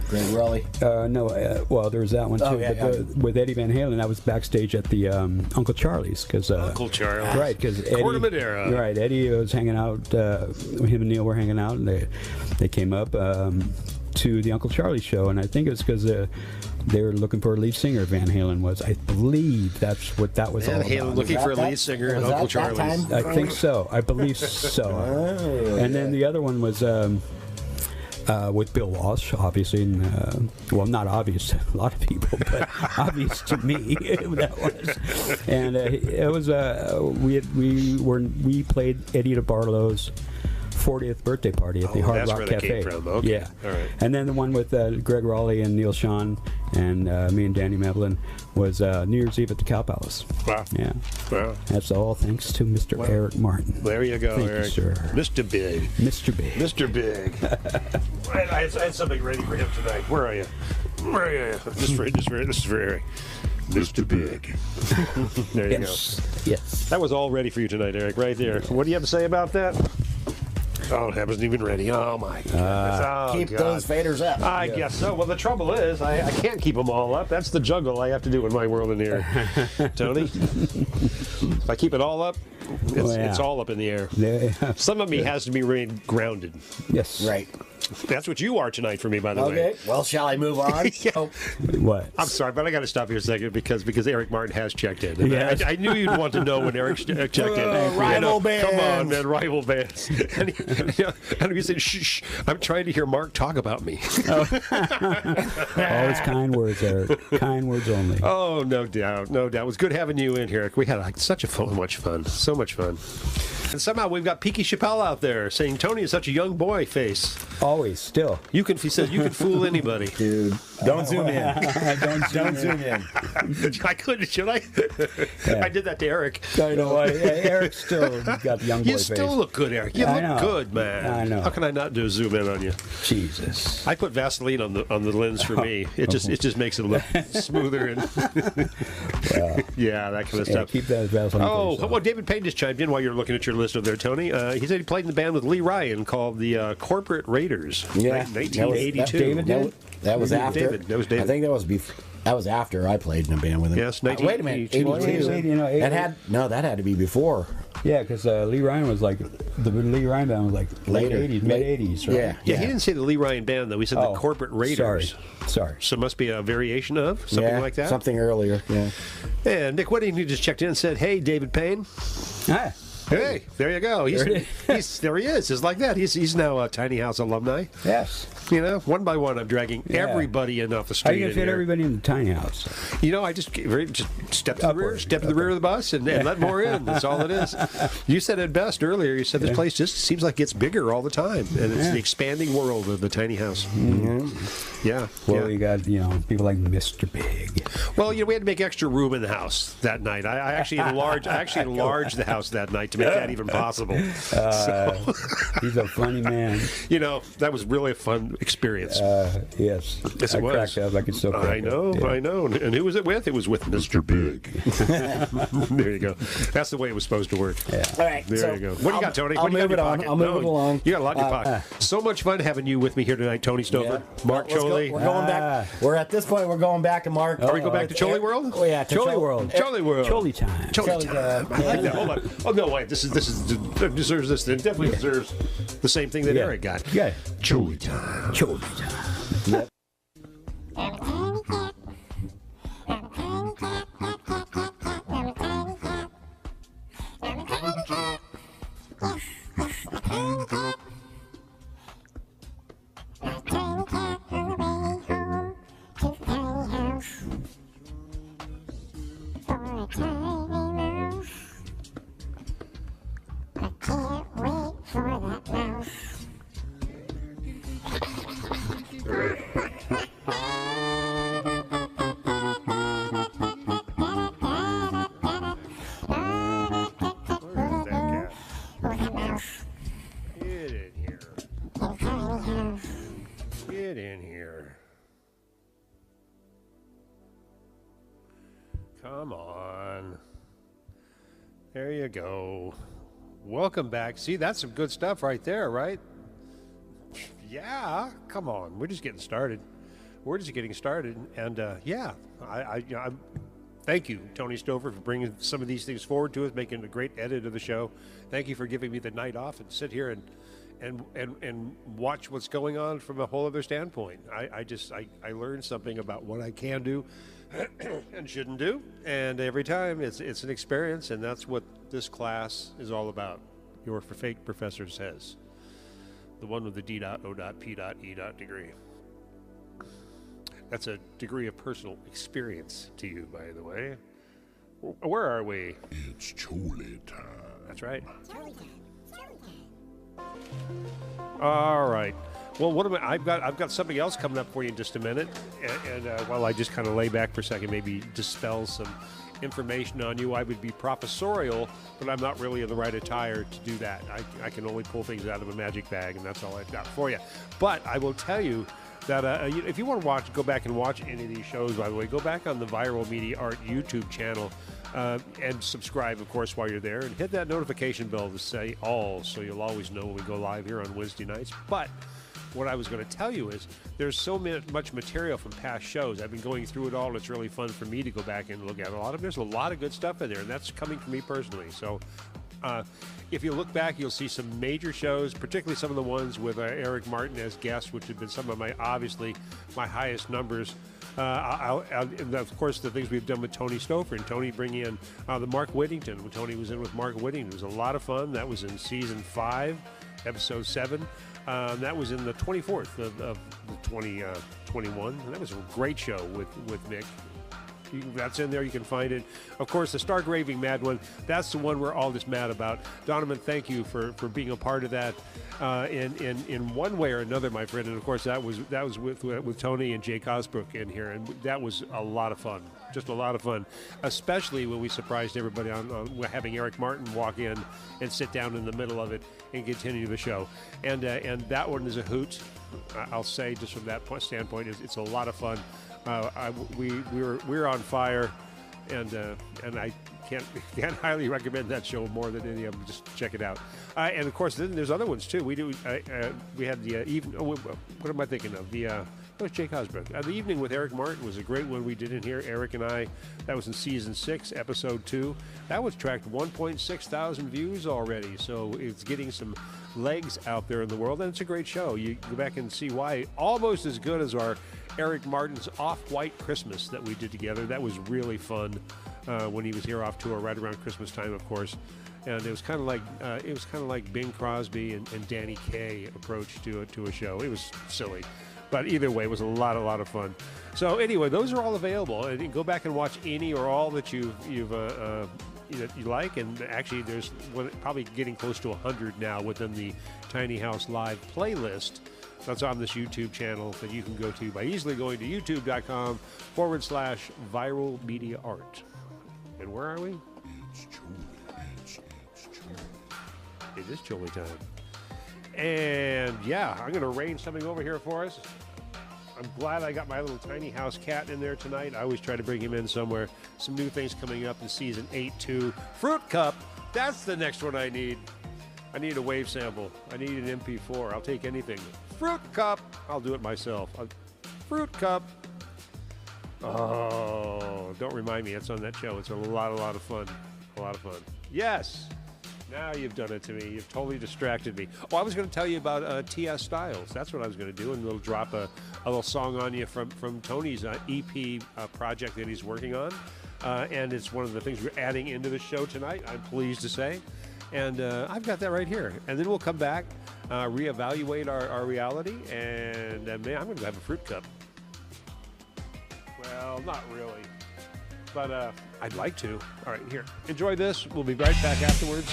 Speaker 6: Greg Raleigh.
Speaker 5: Well, there was that one too.
Speaker 6: Oh, yeah,
Speaker 5: but
Speaker 6: yeah.
Speaker 5: With Eddie Van Halen, that was backstage at the Uncle Charlie's because
Speaker 4: Uncle Charlie.
Speaker 5: right, because
Speaker 4: Corte Madera.
Speaker 5: Right, Eddie was hanging out. Him and Neil were hanging out, and they came up to the Uncle Charlie show, and I think it was because they were looking for a lead singer. Van Halen was, I believe, that's what that was all
Speaker 4: Van Halen
Speaker 5: about.
Speaker 4: looking for a
Speaker 6: that-
Speaker 4: lead singer at
Speaker 6: was
Speaker 4: Uncle
Speaker 6: that
Speaker 4: Charlie's.
Speaker 6: time?
Speaker 5: I think so. I believe so.
Speaker 6: Oh,
Speaker 5: And then the other one was with Bill Walsh, obviously, and, well, not obvious to a lot of people, but obvious to me. That was, and it was we played Eddie DeBartolo's 40th birthday party at the Hard
Speaker 4: that's
Speaker 5: Rock
Speaker 4: where that
Speaker 5: Cafe.
Speaker 4: came from. Okay.
Speaker 5: Yeah,
Speaker 4: all right.
Speaker 5: and then the one with Greg Raleigh and Neil Sean and me and Danny Mevlin was New Year's Eve at the Cow Palace.
Speaker 4: Wow.
Speaker 5: Yeah.
Speaker 4: Wow.
Speaker 5: That's all thanks to Mr. Eric Martin.
Speaker 4: There you go,
Speaker 5: Thank
Speaker 4: Eric.
Speaker 5: you, sir.
Speaker 4: Mr. Big.
Speaker 5: Mr. Big.
Speaker 4: Mr. Big. I had something ready for him tonight. Where are you? Where are you? This is for Eric. Mr. Big. There you go.
Speaker 5: Yes.
Speaker 4: That was all ready for you tonight, Eric, right there. What do you have to say about that? Oh, it wasn't even ready. Oh, my goodness.
Speaker 6: Keep those faders up.
Speaker 4: I guess so. Well, the trouble is, I can't keep them all up. That's the juggle I have to do in my world in the air. Tony? If I keep it all up, it's all up in the air.
Speaker 5: Yeah.
Speaker 4: Some of me has to be grounded.
Speaker 5: Yes.
Speaker 6: Right.
Speaker 4: That's what you are tonight for me, by the way.
Speaker 6: Okay. Well, shall I move on? Oh,
Speaker 5: What?
Speaker 4: I'm sorry, but I got to stop here a second because Eric Martin has checked in. And
Speaker 5: Yes.
Speaker 4: I knew you'd want to know when Eric checked in.
Speaker 6: rival bands.
Speaker 4: Come on, man, rival bands. And he said, shh, I'm trying to hear Mark talk about me.
Speaker 5: Always kind words, Eric. Kind words only.
Speaker 4: Oh, no doubt. No doubt. It was good having you in here, Eric. We had much fun. So much fun. And somehow we've got Peaky Chappelle out there saying Tony is such a young boy face.
Speaker 5: Always, still.
Speaker 4: He says you can fool anybody.
Speaker 6: dude. Don't zoom in.
Speaker 5: Don't
Speaker 6: zoom in.
Speaker 4: I couldn't, should I?
Speaker 5: Yeah.
Speaker 4: I did that to Eric.
Speaker 5: I know why. Eric still got the young boy
Speaker 4: You
Speaker 5: face.
Speaker 4: still look good, Eric. You
Speaker 5: I
Speaker 4: look
Speaker 5: know.
Speaker 4: good, man.
Speaker 5: I know.
Speaker 4: How can I not do a zoom in on you?
Speaker 5: Jesus.
Speaker 4: I put Vaseline on the lens for me. It just makes it look smoother and yeah, that kind of
Speaker 5: Yeah,
Speaker 4: stuff.
Speaker 5: keep that Vaseline.
Speaker 4: Oh,
Speaker 5: for yourself.
Speaker 4: well, David Payne just chimed in while you're looking at your list over there, Tony. He said he played in the band with Lee Ryan called the Corporate Raiders.
Speaker 6: Yeah.
Speaker 4: 1982.
Speaker 5: David did?
Speaker 6: That was after.
Speaker 4: David. That was David.
Speaker 6: I think that was after I played in a band with him.
Speaker 4: Yes,
Speaker 6: Wait a minute.
Speaker 4: 1982.
Speaker 6: That had to be before.
Speaker 5: Yeah, because Lee Ryan was like, the Lee Ryan band was like late
Speaker 6: Later.
Speaker 5: 80s, mid 80s, right?
Speaker 6: Yeah.
Speaker 4: Yeah, he didn't say the Lee Ryan band, though. He said the Corporate Raiders.
Speaker 5: Sorry.
Speaker 4: So it must be a variation of something
Speaker 6: Yeah,
Speaker 4: like that.
Speaker 6: Something earlier. Yeah.
Speaker 4: And Nick Whitting, who just checked in and said, "Hey, David Payne."
Speaker 5: Ah,
Speaker 4: Hey, there you go. There he is. Just like that. He's now a Tiny House alumni.
Speaker 5: yes.
Speaker 4: You know, one by one, I'm dragging
Speaker 5: Yeah.
Speaker 4: everybody in off the
Speaker 5: How
Speaker 4: street.
Speaker 5: are you going to
Speaker 4: in
Speaker 5: fit
Speaker 4: here.
Speaker 5: everybody in the tiny house?
Speaker 4: You know, I just step to the rear,
Speaker 5: Upward.
Speaker 4: step to the rear of the bus, and let more in. That's all it is. You said it best earlier. You said this place just seems like it gets bigger all the time, and it's the expanding world of the tiny house. Yeah.
Speaker 5: Well,
Speaker 4: yeah.
Speaker 5: you got, people like Mr. Big.
Speaker 4: Well, we had to make extra room in the house that night. I actually enlarged the house that night to make that even possible.
Speaker 5: He's a funny man.
Speaker 4: That was really a fun experience.
Speaker 5: Yes.
Speaker 4: Yes,
Speaker 5: I
Speaker 4: it was.
Speaker 5: cracked up. I could still crack
Speaker 4: I know,
Speaker 5: up. Yeah.
Speaker 4: I know. And who was it with? It was with Mr. Big. There you go. That's the way it was supposed to work.
Speaker 5: Yeah.
Speaker 6: All right.
Speaker 4: There
Speaker 6: so
Speaker 4: you go. What do you got, Tony?
Speaker 6: I'll
Speaker 4: What do you
Speaker 6: move
Speaker 4: got in
Speaker 6: it
Speaker 4: your
Speaker 6: on.
Speaker 4: pocket?
Speaker 6: I'll move it along.
Speaker 4: You got a lot in your pocket. So much fun having you with me here tonight, Tony Stover, Mark
Speaker 6: Let's go.
Speaker 4: Chole.
Speaker 6: We're going back. We're at this point. We're going back to Mark.
Speaker 4: Are we going back to Chole World?
Speaker 6: Oh yeah, to
Speaker 5: Chole World.
Speaker 4: Chole World.
Speaker 5: Chole time.
Speaker 4: Chole
Speaker 6: Chole
Speaker 4: time.
Speaker 6: time.
Speaker 4: I like that. Hold on. Oh no, wait. This deserves this. It definitely deserves the same thing that
Speaker 5: Yeah.
Speaker 4: Eric got.
Speaker 5: Yeah.
Speaker 4: Chole time.
Speaker 5: Chole time. Get in here. Come on. There you go. Welcome back. See, that's some good stuff right there, right? Yeah. Come on. We're just getting started. And I'm thank you, Tony Stover, for bringing some of these things forward to us, making a great edit of the show. Thank you for giving me the night off and sit here and watch what's going on from a whole other standpoint. I learned something about what I can do and shouldn't do, and every time it's an experience, and that's what this class is all about. Your fake professor says.
Speaker 4: the one with the D.O.P.E. degree. That's a degree of personal experience to you, by the way. Where are we?
Speaker 2: It's Chole time.
Speaker 4: That's right. All right. Well, what am I? I've got something else coming up for you in just a minute, and while I just kind of lay back for a second, maybe dispel some information on you. I would be professorial, but I'm not really in the right attire to do that. I can only pull things out of a magic bag, and that's all I've got for you. But I will tell you that if you want to go back and watch any of these shows, by the way, go back on the ViralMediaArt YouTube channel and subscribe, of course, while you're there, and hit that notification bell to say all, so you'll always know when we go live here on Wednesday nights. But what I was going to tell you is there's so much material from past shows. I've been going through it all, and it's really fun for me to go back and look at a lot of. There's a lot of good stuff in there, and that's coming from me personally. So if you look back, you'll see some major shows, particularly some of the ones with Eric Martin as guest, which have been some of my highest numbers. And of course, the things we've done with Tony Stouffer and Tony bringing in the Mark Whittington. When Tony was in with Mark Whittington, it was a lot of fun. That was in season 5, episode 7. That was in the 24th of 2021. And that was a great show with Mick. That's in there. You can find it. Of course, the Stark Raving Mad one, that's the one we're all just mad about. Donovan, thank you for being a part of that in one way or another, my friend. And, of course, that was with Tony and Jake Osbrook in here. And that was a lot of fun. Just a lot of fun, especially when we surprised everybody on having Eric Martin walk in and sit down in the middle of it and continue the show. And that one is a hoot. I'll say, just from that standpoint, it's a lot of fun. We're on fire, and I can't highly recommend that show more than any of them. Just check it out. And of course, then there's other ones too. We had the evening. What am I thinking of? That was Jake Osbrook. The Evening with Eric Martin was a great one we did in here. Eric and I. That was in season 6, episode 2. That was tracked 1.6 thousand views already. So it's getting some legs out there in the world, and it's a great show. You go back and see why. Almost as good as our Eric Martin's Off-White Christmas that we did together. That was really fun when he was here off tour right around Christmas time, of course. And it was kind of like Bing Crosby and Danny Kaye approach to a show. It was silly, but either way, it was a lot of fun. So anyway, those are all available, and you can go back and watch any or all that you like. And actually, there's probably getting close to 100 now within the Tiny House Live playlist. That's on this YouTube channel that you can go to by easily going to youtube.com/ViralMediaArt. And where are we?
Speaker 2: It's Chole. It's Chole.
Speaker 4: It is Chole time. And yeah, I'm going to arrange something over here for us. I'm glad I got my little tiny house cat in there tonight. I always try to bring him in somewhere. Some new things coming up in season 8 too. Fruit Cup. That's the next one I need. I need a wave sample. I need an MP4. I'll take anything. Fruit Cup. I'll do it myself. Fruit Cup. Oh, don't remind me. It's on that show. It's a lot of fun. A lot of fun. Yes. Now you've done it to me. You've totally distracted me. Oh, I was going to tell you about T.S. Styles. That's what I was going to do, and we'll drop a little song on you from Tony's EP project that he's working on. And it's one of the things we're adding into the show tonight, I'm pleased to say. And I've got that right here. And then we'll come back, reevaluate our reality, and man, I'm going to have a fruit cup. Well, not really. But I'd like to. All right, here. Enjoy this. We'll be right back afterwards.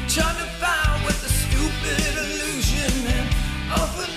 Speaker 3: Trying to find with a stupid illusion and often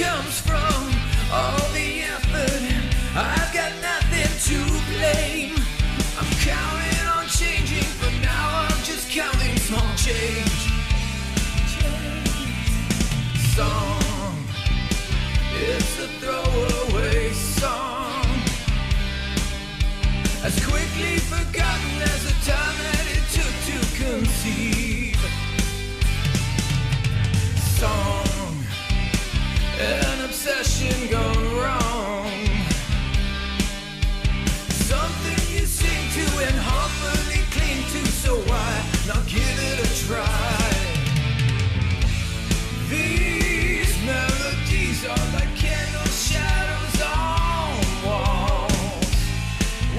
Speaker 3: comes from all the effort. I've got nothing to blame. I'm counting on changing, but now I'm just counting small change. Song, it's a throwaway song, as quickly forgotten as the time that it took to conceive. Song, an obsession gone wrong, something you sing to and heartfully cling to, so why not give it a try? These melodies are like candle shadows on walls.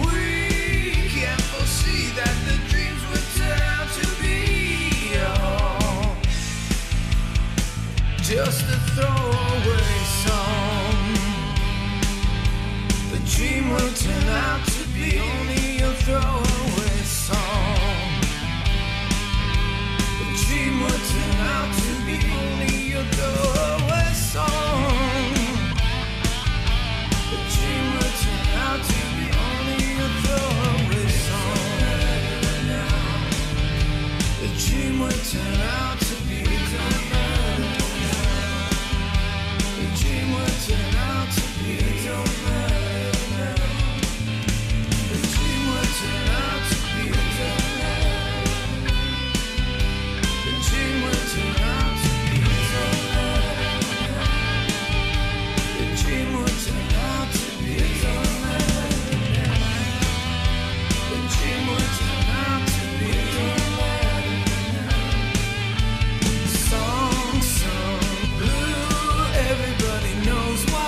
Speaker 3: We can't foresee that the dreams would turn out to be all just a throwaway song. The dream will turn out to be only a throwaway song. The dream will turn out to be only a throwaway song. The dream will turn out to be only a throwaway song. The dream will turn out to be. The dream will turn out to be. The dream will turn out to be. The dream will turn out to be. The dream will turn out to be. The dream will turn out to be. Song sung blue, everybody knows why.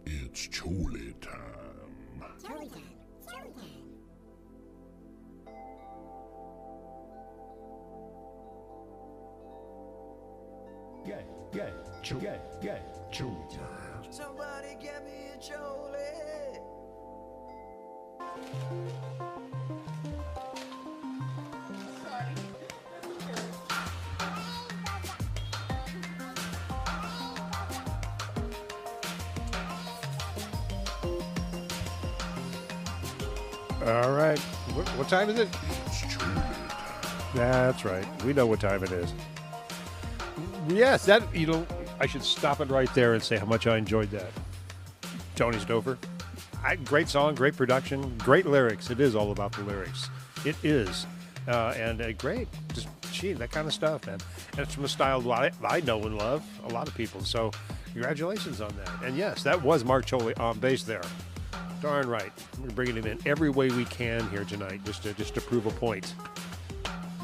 Speaker 2: It's Chole time. Chole time.
Speaker 3: Somebody get me a Chole.
Speaker 4: All right. What time is it?
Speaker 2: It's Chole time.
Speaker 4: That's right. We know what time it is. Yes, that, I should stop it right there and say how much I enjoyed that. Tony Stover. Great song, great production, great lyrics. It is all about the lyrics. It is. And great. Just, that kind of stuff, man. And it's from a style I know and love, a lot of people. So congratulations on that. And yes, that was Mark Chole on bass there. Darn right. We're bringing him in every way we can here tonight, just to prove a point.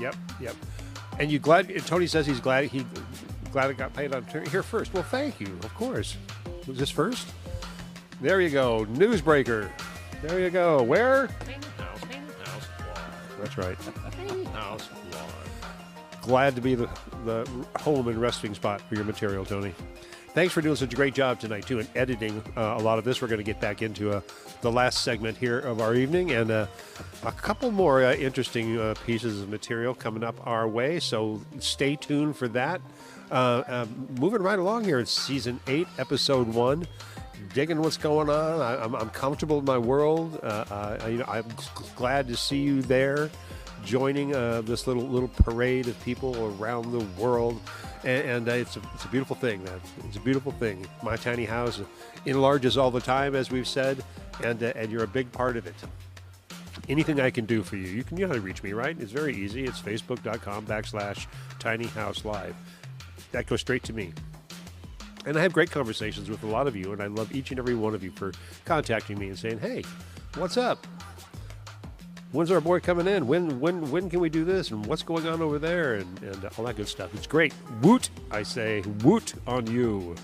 Speaker 4: Yep. And you glad? Tony says he's glad it got played on here first. Well, thank you. Of course. Was this first? There you go. Newsbreaker. There you go. Where?
Speaker 1: House.
Speaker 4: That's right.
Speaker 1: House.
Speaker 4: Glad to be the home and resting spot for your material, Tony. Thanks for doing such a great job tonight, too, and editing a lot of this. We're going to get back into the last segment here of our evening, and a couple more interesting pieces of material coming up our way, so stay tuned for that. Moving right along here, it's Season 8, Episode 1. Digging what's going on. I'm comfortable in my world. I'm glad to see you there, joining this little parade of people around the world. And it's a beautiful thing, man. It's a beautiful thing. My tiny house enlarges all the time, as we've said, and you're a big part of it. Anything I can do for you, you know how to reach me, right? It's very easy. It's facebook.com/tinyhouselive. That goes straight to me. And I have great conversations with a lot of you, and I love each and every one of you for contacting me and saying, hey, what's up? When's our boy coming in? When can we do this? And what's going on over there? And all that good stuff. It's great. Woot, I say. Woot on you.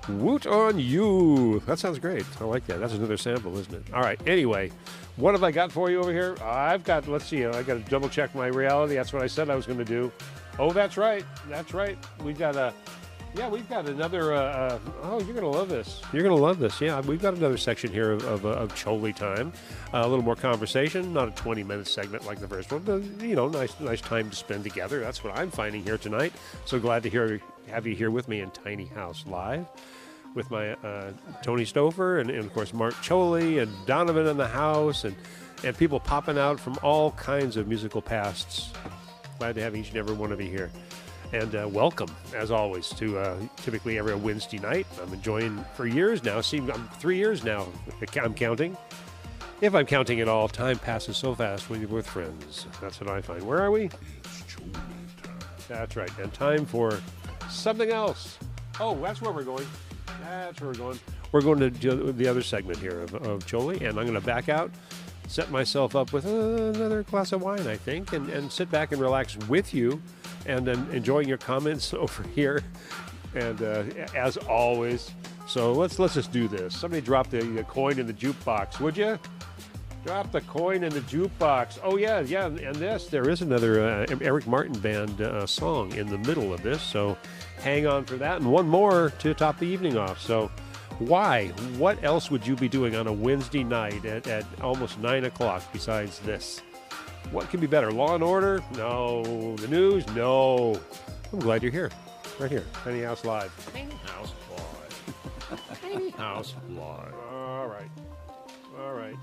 Speaker 4: Woot on you. That sounds great. I like that. That's another sample, isn't it? All right. Anyway, what have I got for you over here? I've got, let's see, I got to double check my reality. That's what I said I was going to do. Oh, that's right. That's right. We've got we've got another, oh, you're going to love this. You're going to love this. Yeah, we've got another section here of Chole time. A little more conversation, not a 20-minute segment like the first one, but, nice time to spend together. That's what I'm finding here tonight. So glad to have you here with me in Tiny House Live with my Tony Stouffer and, of course, Mark Chole and Donovan in the house and people popping out from all kinds of musical pasts. Glad to have each and every one of you here. And welcome, as always, to typically every Wednesday night. I'm enjoying for years now. See, I'm 3 years now. I'm counting. If I'm counting at all, time passes so fast when you're with friends. That's what I find. Where are we?
Speaker 2: It's Chole time.
Speaker 4: That's right. And time for something else. Oh, that's where we're going. That's where we're going. We're going to do the other segment here of Chole, and I'm going to back out, set myself up with another glass of wine, I think, and sit back and relax with you, and enjoying your comments over here, and as always. So let's just do this. Somebody drop the coin in the jukebox, would you? Drop the coin in the jukebox. Oh yeah, and there is another Eric Martin Band song in the middle of this, so hang on for that, and one more to top the evening off. So why? What else would you be doing on a Wednesday night at almost 9 o'clock besides this? What could be better? Law and Order? No. The news? No. I'm glad you're here. Right here. Tiny House Live.
Speaker 1: Tiny House Live. Tiny House Live.
Speaker 4: All right.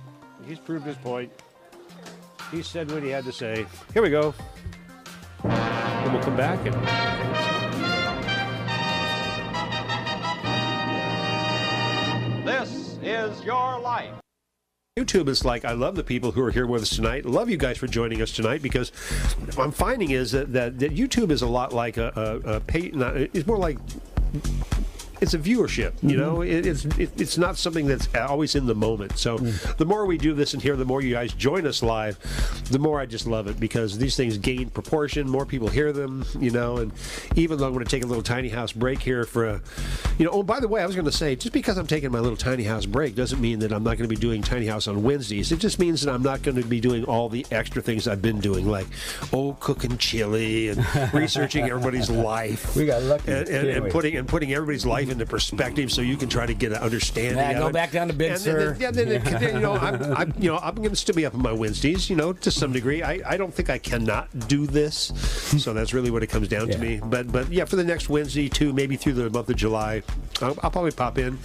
Speaker 4: He's proved his point. He said what he had to say. Here we go. Then we'll come back and...
Speaker 7: This is your life.
Speaker 4: YouTube is like, I love the people who are here with us tonight. Love you guys for joining us tonight, because what I'm finding is that YouTube is a lot like it's more like... It's a viewership, you know. It's not something that's always in the moment. So the more we do this in here, the more you guys join us live, the more I just love it, because these things gain proportion. More people hear them, And even though I'm going to take a little tiny house break here for oh, by the way, I was going to say, just because I'm taking my little tiny house break doesn't mean that I'm not going to be doing tiny house on Wednesdays. It just means that I'm not going to be doing all the extra things I've been doing, like cooking chili and researching everybody's life.
Speaker 5: We got lucky.
Speaker 4: And putting everybody's life into perspective, so you can try to get an understanding.
Speaker 6: Yeah, go
Speaker 4: of
Speaker 6: back down to Big Sur.
Speaker 4: I'm going to still be up on my Wednesdays, to some degree. I don't think I cannot do this, so that's really what it comes down to me. But yeah, for the next Wednesday too, maybe through the month of July, I'll probably pop in,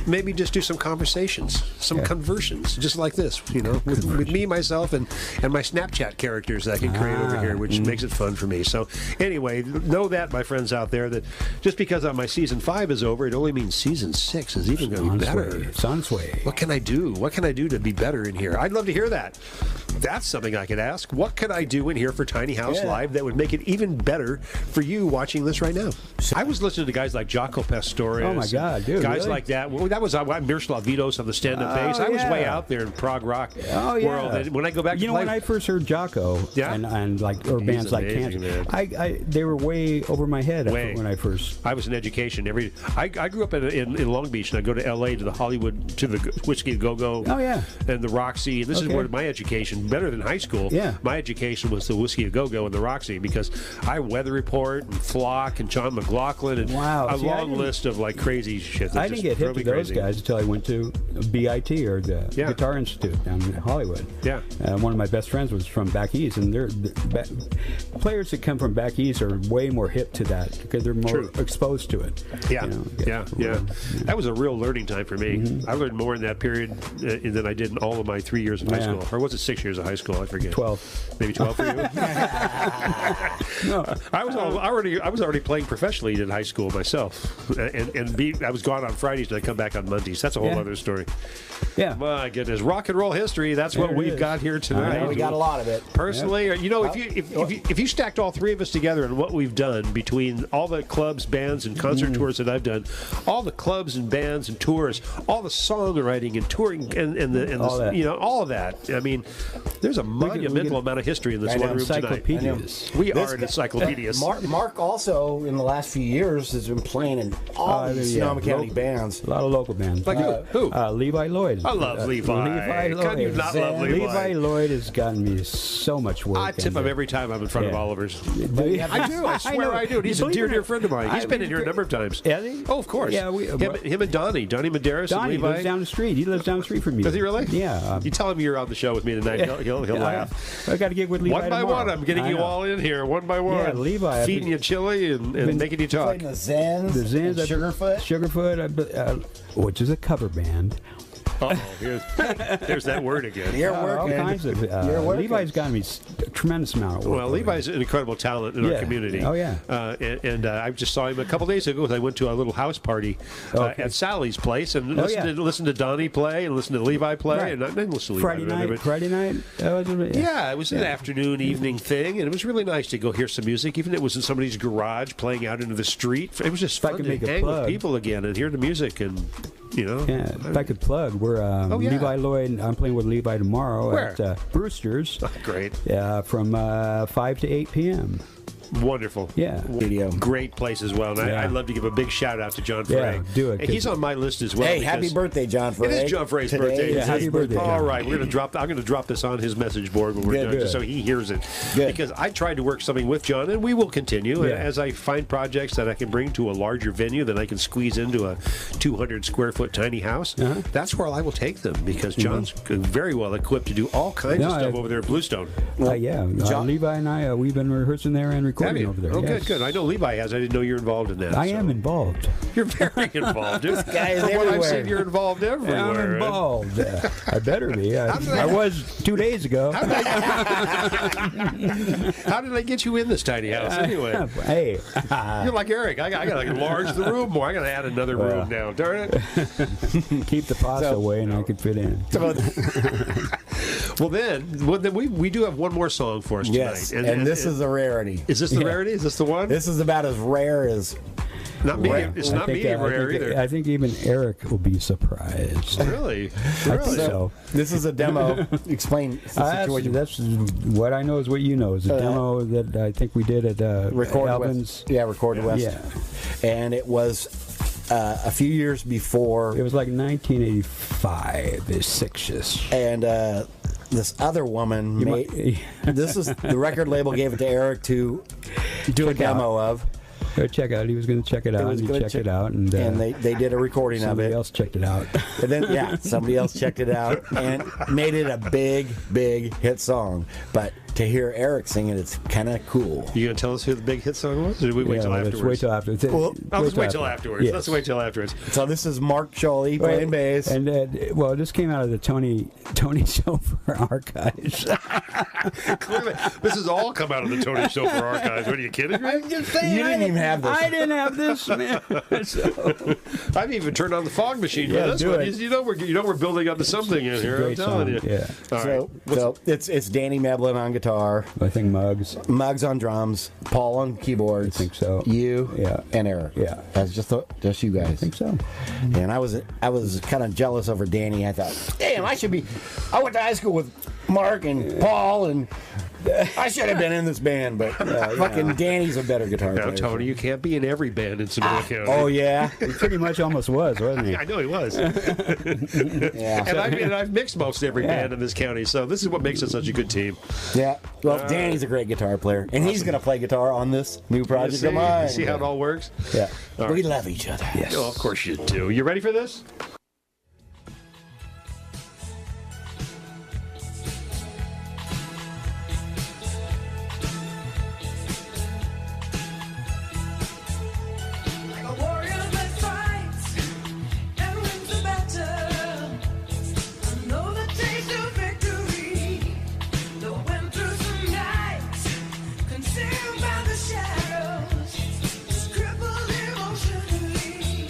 Speaker 4: maybe just do some conversations, some conversions, just like this, with me, myself, and my Snapchat characters that I can create over here, which makes it fun for me. So anyway, know that, my friends out there, that just because my season 5 is over, it only means season 6 is even going to be better.
Speaker 5: Sunsway.
Speaker 4: What can I do? What can I do to be better in here? I'd love to hear that. That's something I could ask. What could I do in here for Tiny House Live that would make it even better for you watching this right now? I was listening to guys like Jaco Pastorius.
Speaker 5: Oh my God, dude!
Speaker 4: Guys
Speaker 5: really?
Speaker 4: like that. Well, that was Miroslav Vidos on the stand-up bass. I was way out there in prog rock world. And when I go back, to
Speaker 5: when I first heard Jaco, and bands like Cancer, they were way over my head when I first.
Speaker 4: I was in education. I grew up in Long Beach, and I go to L.A. to the Hollywood, to the Whiskey Go Go.
Speaker 5: Oh yeah.
Speaker 4: And the Roxy. And this is where my education, better than high school.
Speaker 5: Yeah.
Speaker 4: My education was the Whiskey Go Go and the Roxy, because I Weather Report and Flock and John McLaughlin and a long list of like crazy shit.
Speaker 5: I didn't get hip to those guys until I went to BIT, or the Guitar Institute down in Hollywood.
Speaker 4: Yeah.
Speaker 5: One of my best friends was from back east, and players that come from back east are way more hip to that because they're more exposed to it.
Speaker 4: Yeah. That was a real learning time for me. I learned more in that period than I did in all of my 3 years of high school. Or was it 6 years of high school? I forget.
Speaker 5: 12.
Speaker 4: Maybe 12 for you?
Speaker 5: No.
Speaker 4: I was already playing professionally in high school myself. I was gone on Fridays and I come back on Mondays. That's a whole other story.
Speaker 5: Yeah.
Speaker 4: My goodness. Rock and roll history. That's what we've got here tonight.
Speaker 6: We got a lot of it.
Speaker 4: Personally, if you stacked all three of us together and what we've done between all the clubs, bands, and concert tours that I've done, all the clubs and bands and tours, all the songwriting and touring and
Speaker 5: All that.
Speaker 4: you know, all of that. I mean, there's a monumental amount of history in this
Speaker 6: I know,
Speaker 4: one room tonight.
Speaker 5: Encyclopedias.
Speaker 4: We
Speaker 6: This
Speaker 4: are an
Speaker 6: guy-
Speaker 4: encyclopedias.
Speaker 6: Mark also in the last few years has been playing in all these Sonoma County bands.
Speaker 5: A lot of local bands.
Speaker 4: Like who?
Speaker 5: Levi Lloyd.
Speaker 4: I love Levi.
Speaker 5: Levi Lloyd.
Speaker 4: Can you not love Levi?
Speaker 5: Levi Lloyd has gotten me so much work.
Speaker 4: I tip him every time I'm in front of
Speaker 5: Yeah.
Speaker 4: Oliver's.
Speaker 5: Do you?
Speaker 4: I do. I swear I do. And he's a
Speaker 5: Believe
Speaker 4: dear,
Speaker 5: it or
Speaker 4: dear
Speaker 5: not,
Speaker 4: friend of mine. He's been in here a number of times.
Speaker 5: Has he?
Speaker 4: Oh, of course.
Speaker 5: Yeah,
Speaker 4: him and Donnie Medeiros
Speaker 5: Donnie
Speaker 4: and Levi.
Speaker 5: lives down the street. He lives down the street from you.
Speaker 4: Does he really?
Speaker 5: Yeah.
Speaker 4: You tell him you're on the show with me tonight. He'll laugh.
Speaker 5: I got to get with Levi
Speaker 4: One by
Speaker 5: tomorrow.
Speaker 4: one, I'm getting
Speaker 5: I
Speaker 4: you
Speaker 5: know.
Speaker 4: all in here. One by one.
Speaker 5: Yeah, Levi, I've
Speaker 4: feeding
Speaker 5: been-
Speaker 4: you chili and making you talk.
Speaker 6: Playing the Zens,
Speaker 5: The Zins,
Speaker 6: and Sugarfoot.
Speaker 5: Sugarfoot, which is a cover band.
Speaker 4: There's that word again.
Speaker 6: You're
Speaker 5: All
Speaker 6: working.
Speaker 5: kinds of.
Speaker 6: You're working.
Speaker 5: Levi's gotten me a tremendous amount of work.
Speaker 4: Well, Levi's an incredible talent in our
Speaker 5: Yeah.
Speaker 4: community.
Speaker 5: Oh, yeah.
Speaker 4: And I just saw him a couple days ago. I went to a little house party
Speaker 5: Okay.
Speaker 4: at Sally's place and
Speaker 5: Oh,
Speaker 4: listened to Donnie play and listened to Levi play.
Speaker 5: Right.
Speaker 4: And I didn't listen to Levi.
Speaker 5: Friday night.
Speaker 4: Yeah, it was an afternoon, evening thing, and it was really nice to go hear some music, even if it was in somebody's garage playing out into the street. It was just
Speaker 5: If I
Speaker 4: fun
Speaker 5: could
Speaker 4: to
Speaker 5: make a
Speaker 4: hang with
Speaker 5: plug.
Speaker 4: people again and hear the music and, you know.
Speaker 5: Yeah, if I could plug, we're
Speaker 4: yeah.
Speaker 5: Levi Lloyd. I'm playing with Levi tomorrow
Speaker 4: Where?
Speaker 5: at Brewster's
Speaker 4: Great.
Speaker 5: from 5 to 8 p.m.
Speaker 4: Wonderful.
Speaker 5: Yeah.
Speaker 6: Video.
Speaker 4: Great place as well. And
Speaker 5: Yeah.
Speaker 4: I'd love to give a big shout out to John
Speaker 5: Yeah,
Speaker 4: Frey.
Speaker 5: do it,
Speaker 4: And he's
Speaker 5: 'cause-
Speaker 4: on my list as well.
Speaker 6: Hey, happy
Speaker 4: because
Speaker 6: birthday, John Frey.
Speaker 4: It is John Frey's
Speaker 6: Today
Speaker 4: birthday.
Speaker 6: is
Speaker 5: Yeah,
Speaker 6: his
Speaker 5: happy birthday,
Speaker 4: All
Speaker 5: John.
Speaker 4: right, I'm going to drop this on his message board when we're
Speaker 5: Good,
Speaker 4: done,
Speaker 5: good.
Speaker 4: just so he hears it.
Speaker 6: Good.
Speaker 4: Because I tried to work something with John, and we will continue.
Speaker 5: Yeah.
Speaker 4: As I find projects that I can bring to a larger venue that I can squeeze into a 200 square foot tiny house, that's where I will take them. Because John's very well equipped to do all kinds of
Speaker 5: No,
Speaker 4: stuff
Speaker 5: I-
Speaker 4: over there at Bluestone.
Speaker 5: Levi and I, we've been rehearsing there and
Speaker 4: Have
Speaker 5: recording
Speaker 4: you?
Speaker 5: over there.
Speaker 4: Oh,
Speaker 5: yes.
Speaker 4: good. I know Levi has. I didn't know you're involved in that.
Speaker 5: I
Speaker 4: so.
Speaker 5: am involved.
Speaker 4: You're very involved. This
Speaker 6: guy is
Speaker 4: From what I've
Speaker 6: everywhere.
Speaker 4: seen, you're involved everywhere.
Speaker 5: I'm involved. I better be. I was 2 days ago.
Speaker 4: How did I get you in this tiny house anyway?
Speaker 5: Hey,
Speaker 4: You're like Eric. I got to enlarge the room more. I got to add another room now. Darn it.
Speaker 5: keep the pasta away and I could fit in.
Speaker 4: Well, then we do have one more song for us
Speaker 6: Yes,
Speaker 4: tonight.
Speaker 6: and this is a rarity.
Speaker 4: Is this the rarity? Is this the one?
Speaker 6: This is about as rare as.
Speaker 4: Not me.
Speaker 6: Right.
Speaker 4: It's not medium rare either.
Speaker 5: I think even Eric will be surprised.
Speaker 4: Really?
Speaker 5: I think so.
Speaker 6: This is a demo. Explain the situation.
Speaker 5: That's what I know is what you know. It's a demo that I think we did at
Speaker 6: Record
Speaker 5: Alvin's.
Speaker 6: West. Yeah, Record West.
Speaker 5: Yeah.
Speaker 6: And it was a few years before.
Speaker 5: It was like 1985, six-ish.
Speaker 6: And this other woman made. This is the record label gave it to Eric to do a demo of.
Speaker 5: Go check out. He was going to check it out, and he checked it out, and
Speaker 6: they did a recording of
Speaker 5: somebody
Speaker 6: it.
Speaker 5: else checked it out.
Speaker 6: And then somebody else checked it out and made it a big hit song. But to hear Eric sing it, it's kind of cool.
Speaker 4: You going to tell us who the big hit song was? Or did we wait till
Speaker 5: Let's
Speaker 4: afterwards?
Speaker 5: wait till afterwards.
Speaker 4: Let's wait till afterwards.
Speaker 5: Yes.
Speaker 4: Let's wait till afterwards.
Speaker 6: So this is Mark Chole playing bass.
Speaker 5: And this came out of the Tony Show for Archives.
Speaker 4: Clearly, this has all come out of the Tony Show for Archives. What are you kidding me?
Speaker 5: I'm just saying.
Speaker 6: You didn't even have this.
Speaker 5: I didn't have this, man. So,
Speaker 4: I've even turned on the fog machine
Speaker 5: Yeah,
Speaker 4: for this
Speaker 5: do
Speaker 4: one.
Speaker 5: it.
Speaker 4: You know we're building up to something in here. I'm
Speaker 5: great
Speaker 4: telling
Speaker 5: song.
Speaker 4: you.
Speaker 5: Yeah.
Speaker 4: All right.
Speaker 6: So it's Danny Meblin on guitar,
Speaker 5: I think Muggs.
Speaker 6: Muggs on drums, Paul on keyboards.
Speaker 5: I think so.
Speaker 6: You,
Speaker 5: Yeah.
Speaker 6: and Eric.
Speaker 5: Yeah.
Speaker 6: That's just you guys.
Speaker 5: I think so.
Speaker 6: And I was kind of jealous over Danny. I thought, damn, I went to high school with Mark and Paul, and I should have been in this band. But fucking Danny's a better guitar
Speaker 4: Now,
Speaker 6: player.
Speaker 4: Tony, you can't be in every band in Sonoma County.
Speaker 6: Oh yeah,
Speaker 5: He pretty much almost was, wasn't he?
Speaker 4: I know he was.
Speaker 6: yeah,
Speaker 4: And I've mixed most every band in this county, so this is what makes it such a good team.
Speaker 6: yeah. Well, Danny's a great guitar player, and he's gonna play guitar on this new project of mine.
Speaker 4: You see how it all works?
Speaker 6: Yeah,
Speaker 4: All
Speaker 6: we
Speaker 4: right.
Speaker 6: love each other.
Speaker 5: Yes.
Speaker 4: Oh, of course you do. You ready for this?
Speaker 3: Like a warrior that fights and wins the battle. I know the taste of victory. Though I went through some nights, consumed by the shadows, just crippled emotionally.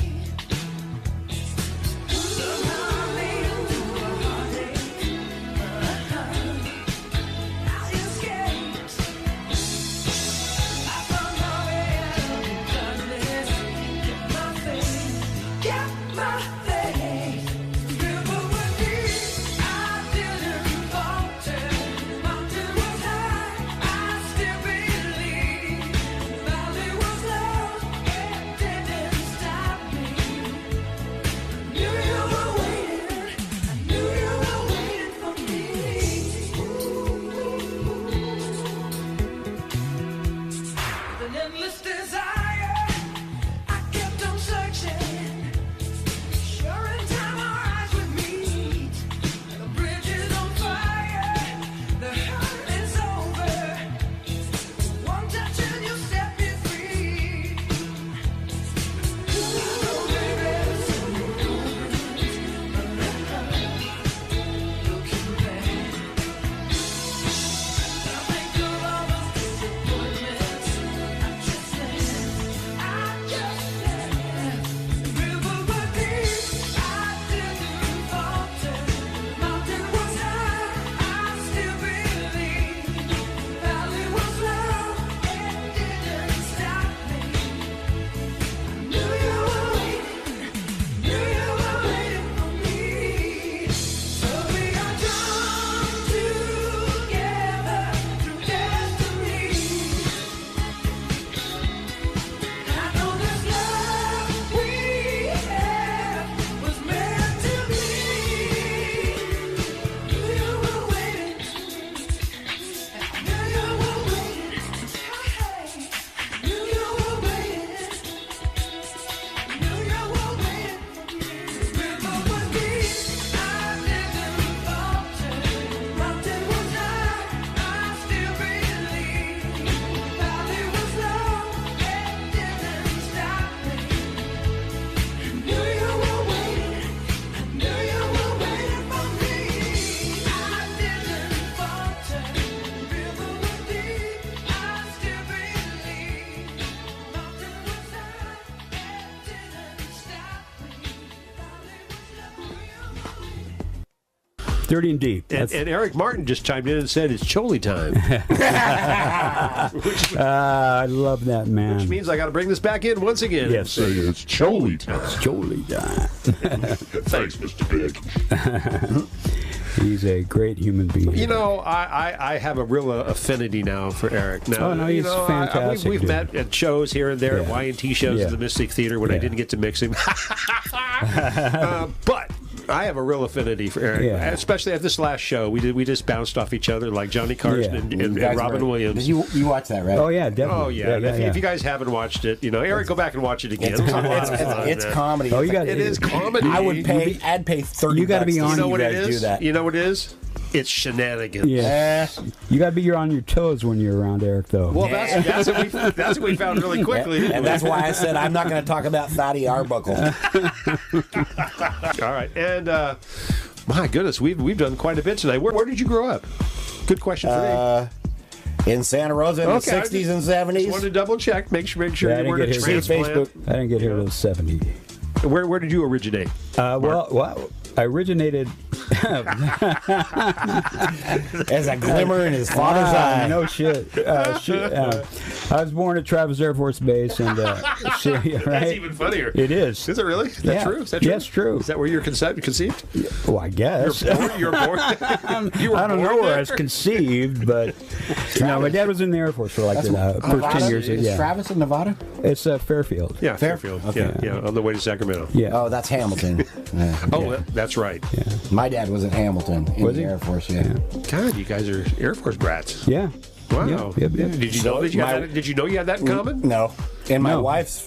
Speaker 5: 30 and deep.
Speaker 4: And Eric Martin just chimed in and said it's Chole time.
Speaker 5: I love that man.
Speaker 4: Which means I got to bring this back in once again.
Speaker 5: Yes.
Speaker 2: Say it's Chole time.
Speaker 5: It's Chole time.
Speaker 2: Thanks, Mr. Big.
Speaker 5: He's a great human being.
Speaker 4: You know, I have a real affinity now for Eric. Now,
Speaker 5: Oh, no, he's fantastic,
Speaker 4: we've
Speaker 5: dude.
Speaker 4: met at shows here and there,
Speaker 5: Yeah.
Speaker 4: Y&T shows
Speaker 5: Yeah.
Speaker 4: at the Mystic Theater when I
Speaker 5: Yeah.
Speaker 4: didn't get to mix him. But I have a real affinity for Eric,
Speaker 5: Yeah.
Speaker 4: especially at this last show. We just bounced off each other like Johnny Carson
Speaker 5: Yeah.
Speaker 4: and
Speaker 6: You guys
Speaker 4: Robin
Speaker 6: were-
Speaker 4: Williams.
Speaker 6: Did you watch that, right?
Speaker 5: Oh, yeah, definitely.
Speaker 4: Oh yeah! If you guys haven't watched it, Eric, go back and watch it again.
Speaker 6: It's,
Speaker 4: It was a lot of fun,
Speaker 6: it's
Speaker 4: man.
Speaker 6: comedy.
Speaker 5: Oh, you got
Speaker 4: It is comedy.
Speaker 6: I'd pay 30
Speaker 5: You gotta be
Speaker 6: bucks
Speaker 5: on-
Speaker 6: to
Speaker 4: You know
Speaker 6: see
Speaker 4: what it
Speaker 6: guys
Speaker 4: is?
Speaker 6: do that.
Speaker 4: You know what it is? It's shenanigans.
Speaker 5: Yeah. You got to be on your toes when you're around Eric, though.
Speaker 4: Well, that's what we found really quickly. didn't
Speaker 6: And
Speaker 4: we?
Speaker 6: that's why I said I'm not going to talk about Thaddy Arbuckle.
Speaker 4: All right, and my goodness, we've done quite a bit tonight. Where did you grow up? Good question for me.
Speaker 6: In Santa Rosa in
Speaker 4: Okay, I
Speaker 6: the 60s and
Speaker 4: Just wanted
Speaker 6: 70s.
Speaker 4: to double check, make sure
Speaker 5: Yeah, I
Speaker 4: you
Speaker 5: didn't
Speaker 4: weren't a
Speaker 5: get here.
Speaker 4: transplant.
Speaker 5: I didn't get here till 70.
Speaker 4: Where did you originate?
Speaker 5: Well, I originated.
Speaker 6: As a glimmer in his father's eye.
Speaker 5: No shit. I was born at Travis Air Force Base, and shit, yeah, right?
Speaker 4: That's even funnier.
Speaker 5: It is.
Speaker 4: Is it really? Is that
Speaker 5: Yeah.
Speaker 4: true? Is that true?
Speaker 5: Yes, true.
Speaker 4: Is that where you're conceived?
Speaker 5: Well, I guess.
Speaker 4: You're born. You were
Speaker 5: I don't know
Speaker 4: born
Speaker 5: where I
Speaker 4: there?
Speaker 5: was conceived, but my dad was in the Air Force for like the first 10 years.
Speaker 6: Is
Speaker 5: Yeah,
Speaker 6: Travis in Nevada?
Speaker 5: it's Fairfield.
Speaker 4: Yeah, Fairfield.
Speaker 6: Okay.
Speaker 4: Yeah, on the way to Sacramento.
Speaker 5: Yeah.
Speaker 6: Oh, that's Hamilton.
Speaker 4: Oh, that's right.
Speaker 6: My dad was at Hamilton in
Speaker 5: Was
Speaker 6: the
Speaker 5: he?
Speaker 6: Air Force, yeah.
Speaker 4: God, you guys are Air Force brats.
Speaker 5: Yeah.
Speaker 4: Wow.
Speaker 5: Yep.
Speaker 4: Did you know that you had that? Did you know you had that in common?
Speaker 6: No. And my
Speaker 5: No.
Speaker 6: wife's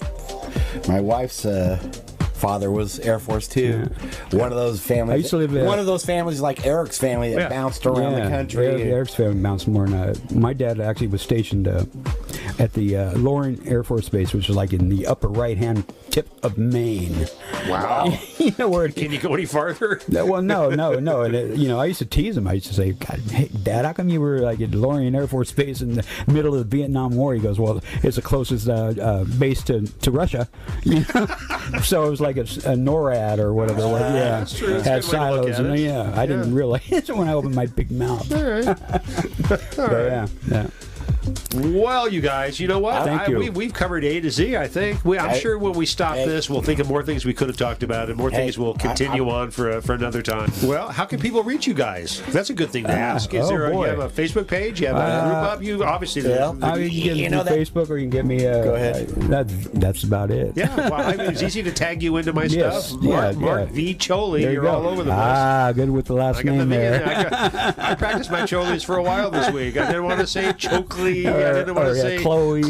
Speaker 6: father was Air Force too. One of those families.
Speaker 5: I used to live
Speaker 6: one of those families like Eric's family that
Speaker 4: Yeah.
Speaker 6: bounced around the country.
Speaker 5: Eric's family bounced more than my dad actually was stationed at the Loring Air Force Base, which is like in the upper right-hand tip of Maine.
Speaker 4: Wow.
Speaker 5: You know where?
Speaker 4: Can you go any farther?
Speaker 5: Well, no. And I used to tease him. I used to say, God, hey, Dad, how come you were like at Loring Air Force Base in the middle of the Vietnam War? He goes, well, it's the closest base to Russia. You know? So it was like a NORAD or whatever. Yeah,
Speaker 4: that's true. That's
Speaker 5: had
Speaker 4: a good way to look
Speaker 5: silos.
Speaker 4: at
Speaker 5: And,
Speaker 4: it.
Speaker 5: I didn't realize it when I opened my big mouth.
Speaker 4: All right.
Speaker 5: But, yeah.
Speaker 4: Well, you guys, you know what?
Speaker 5: Thank you.
Speaker 4: We've covered A to Z, I think. I'm sure when we stop this, we'll think of more things we could have talked about, and more things we'll continue on for another time. Well, how can people reach you guys? That's a good thing to ask. Is there you have a Facebook page? You have a group up? You obviously
Speaker 5: You can get me through Facebook, or you can get me. Go
Speaker 6: ahead.
Speaker 5: That's about it.
Speaker 4: Yeah, well, I mean, it's easy to tag you into my
Speaker 5: Yes,
Speaker 4: stuff.
Speaker 5: yeah,
Speaker 4: Mark
Speaker 5: yeah.
Speaker 4: V. Chole,
Speaker 5: There you
Speaker 4: you're
Speaker 5: go.
Speaker 4: all over the place.
Speaker 5: Good with the last
Speaker 4: I got the
Speaker 5: name
Speaker 4: video.
Speaker 5: there.
Speaker 4: I practiced my Choles for a while this week. I didn't want to say Chokely. I didn't want to say
Speaker 5: Chloe.
Speaker 4: I'm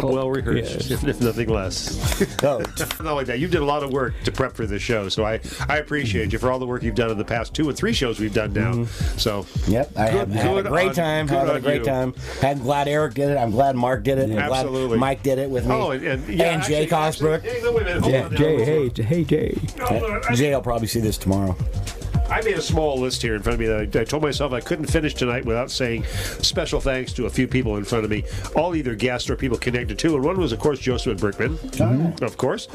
Speaker 4: well rehearsed, if nothing less. Not like that. You did a lot of work to prep for this show, so I appreciate you for all the work you've done in the past 2 and 3 shows we've done now. So
Speaker 6: Yep, I had a great time.
Speaker 4: Good
Speaker 6: Had a
Speaker 4: on
Speaker 6: great
Speaker 4: you.
Speaker 6: time. I'm glad Eric did it. I'm glad Mark did it. I'm glad
Speaker 4: Absolutely.
Speaker 6: Mike did it with me.
Speaker 4: Oh, and
Speaker 6: Jay Cosbrook.
Speaker 4: Hey, no, wait a minute. Hold on now.
Speaker 5: Jay, hey, Jay.
Speaker 4: Hold on.
Speaker 6: Jay will probably see this tomorrow.
Speaker 4: I made a small list here in front of me that I told myself I couldn't finish tonight without saying special thanks to a few people in front of me, all either guests or people connected to. And one was, of course, Joseph Brickman, of course,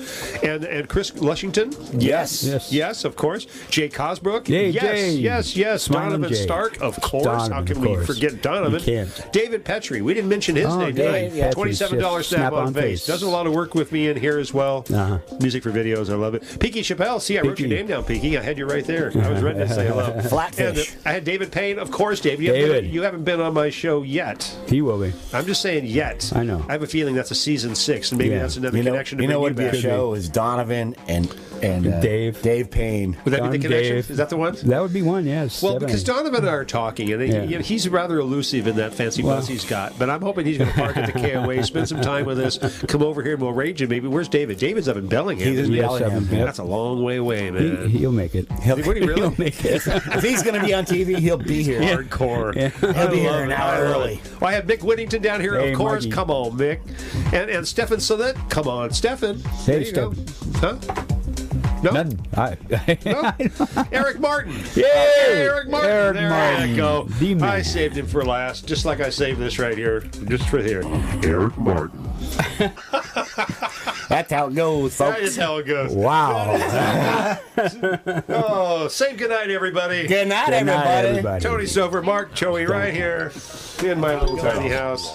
Speaker 4: and Chris Lushington. Yes, of course. Jay Cosbrook.
Speaker 5: Yay,
Speaker 4: yes,
Speaker 5: Jay.
Speaker 4: yes.
Speaker 5: Smiling
Speaker 4: Donovan
Speaker 5: Jay.
Speaker 4: Stark, of course.
Speaker 5: Donovan,
Speaker 4: How can
Speaker 5: of
Speaker 4: we
Speaker 5: course.
Speaker 4: forget Donovan?
Speaker 5: You can't.
Speaker 4: David Petrie. We didn't mention his name
Speaker 5: Dave,
Speaker 4: tonight.
Speaker 5: yeah.
Speaker 4: $27 snap on face. Does a lot of work with me in here as well. Music for videos. I love it. Peaky Chappelle. See, I wrote your name down, Peaky. I had you right there. I was ready to say hello.
Speaker 6: Flatfish.
Speaker 4: And I had David Payne, of course, Dave. You haven't been on my show yet.
Speaker 5: He will be.
Speaker 4: I'm just saying yet.
Speaker 5: I know.
Speaker 4: I have a feeling that's a season 6, and maybe that's another connection to
Speaker 6: You know
Speaker 4: bring
Speaker 6: what would
Speaker 4: you
Speaker 6: be
Speaker 4: back.
Speaker 6: a show is Donovan and
Speaker 5: Dave
Speaker 6: Payne.
Speaker 4: Would that be the
Speaker 5: Don
Speaker 4: connection?
Speaker 5: Dave.
Speaker 4: Is that the one?
Speaker 5: That would be one, yes.
Speaker 4: Well,
Speaker 5: 7.
Speaker 4: because Donovan and I are talking, and he's rather elusive in that fancy bus he's got. But I'm hoping he's going to park at the KOA, spend some time with us, come over here, and we'll rage him. Maybe where's David? David's up in Bellingham.
Speaker 6: He's in
Speaker 4: isn't he?
Speaker 6: Bellingham.
Speaker 5: Yep.
Speaker 4: That's a long way away, man.
Speaker 5: He'll make it.
Speaker 4: Would he really?
Speaker 5: He'll make it.
Speaker 6: If he's going to be on TV, he'll be here.
Speaker 4: Hardcore.
Speaker 6: He'll be here an hour early.
Speaker 4: Well, I have Mick Whittington down here,
Speaker 5: Hey,
Speaker 4: of course.
Speaker 5: Mikey.
Speaker 4: Come on, Mick. And Stefan Salet. Come on, Stefan.
Speaker 5: Hey,
Speaker 4: There you go.
Speaker 5: Stefan.
Speaker 4: Huh? No?
Speaker 5: Nothing.
Speaker 4: No? Eric Martin.
Speaker 5: Yay!
Speaker 4: Eric Martin.
Speaker 5: Eric
Speaker 4: there
Speaker 5: Martin.
Speaker 4: you go.
Speaker 5: The man.
Speaker 4: I saved him for last, just like I saved this right here, just for here.
Speaker 2: Eric Martin.
Speaker 6: That's how it goes, folks.
Speaker 4: That is how it goes.
Speaker 5: Wow.
Speaker 4: Oh, say goodnight, everybody.
Speaker 6: Good night,
Speaker 5: Good night,
Speaker 6: everybody.
Speaker 5: everybody.
Speaker 4: Tony Stover, Mark Chole right here in my little tiny house.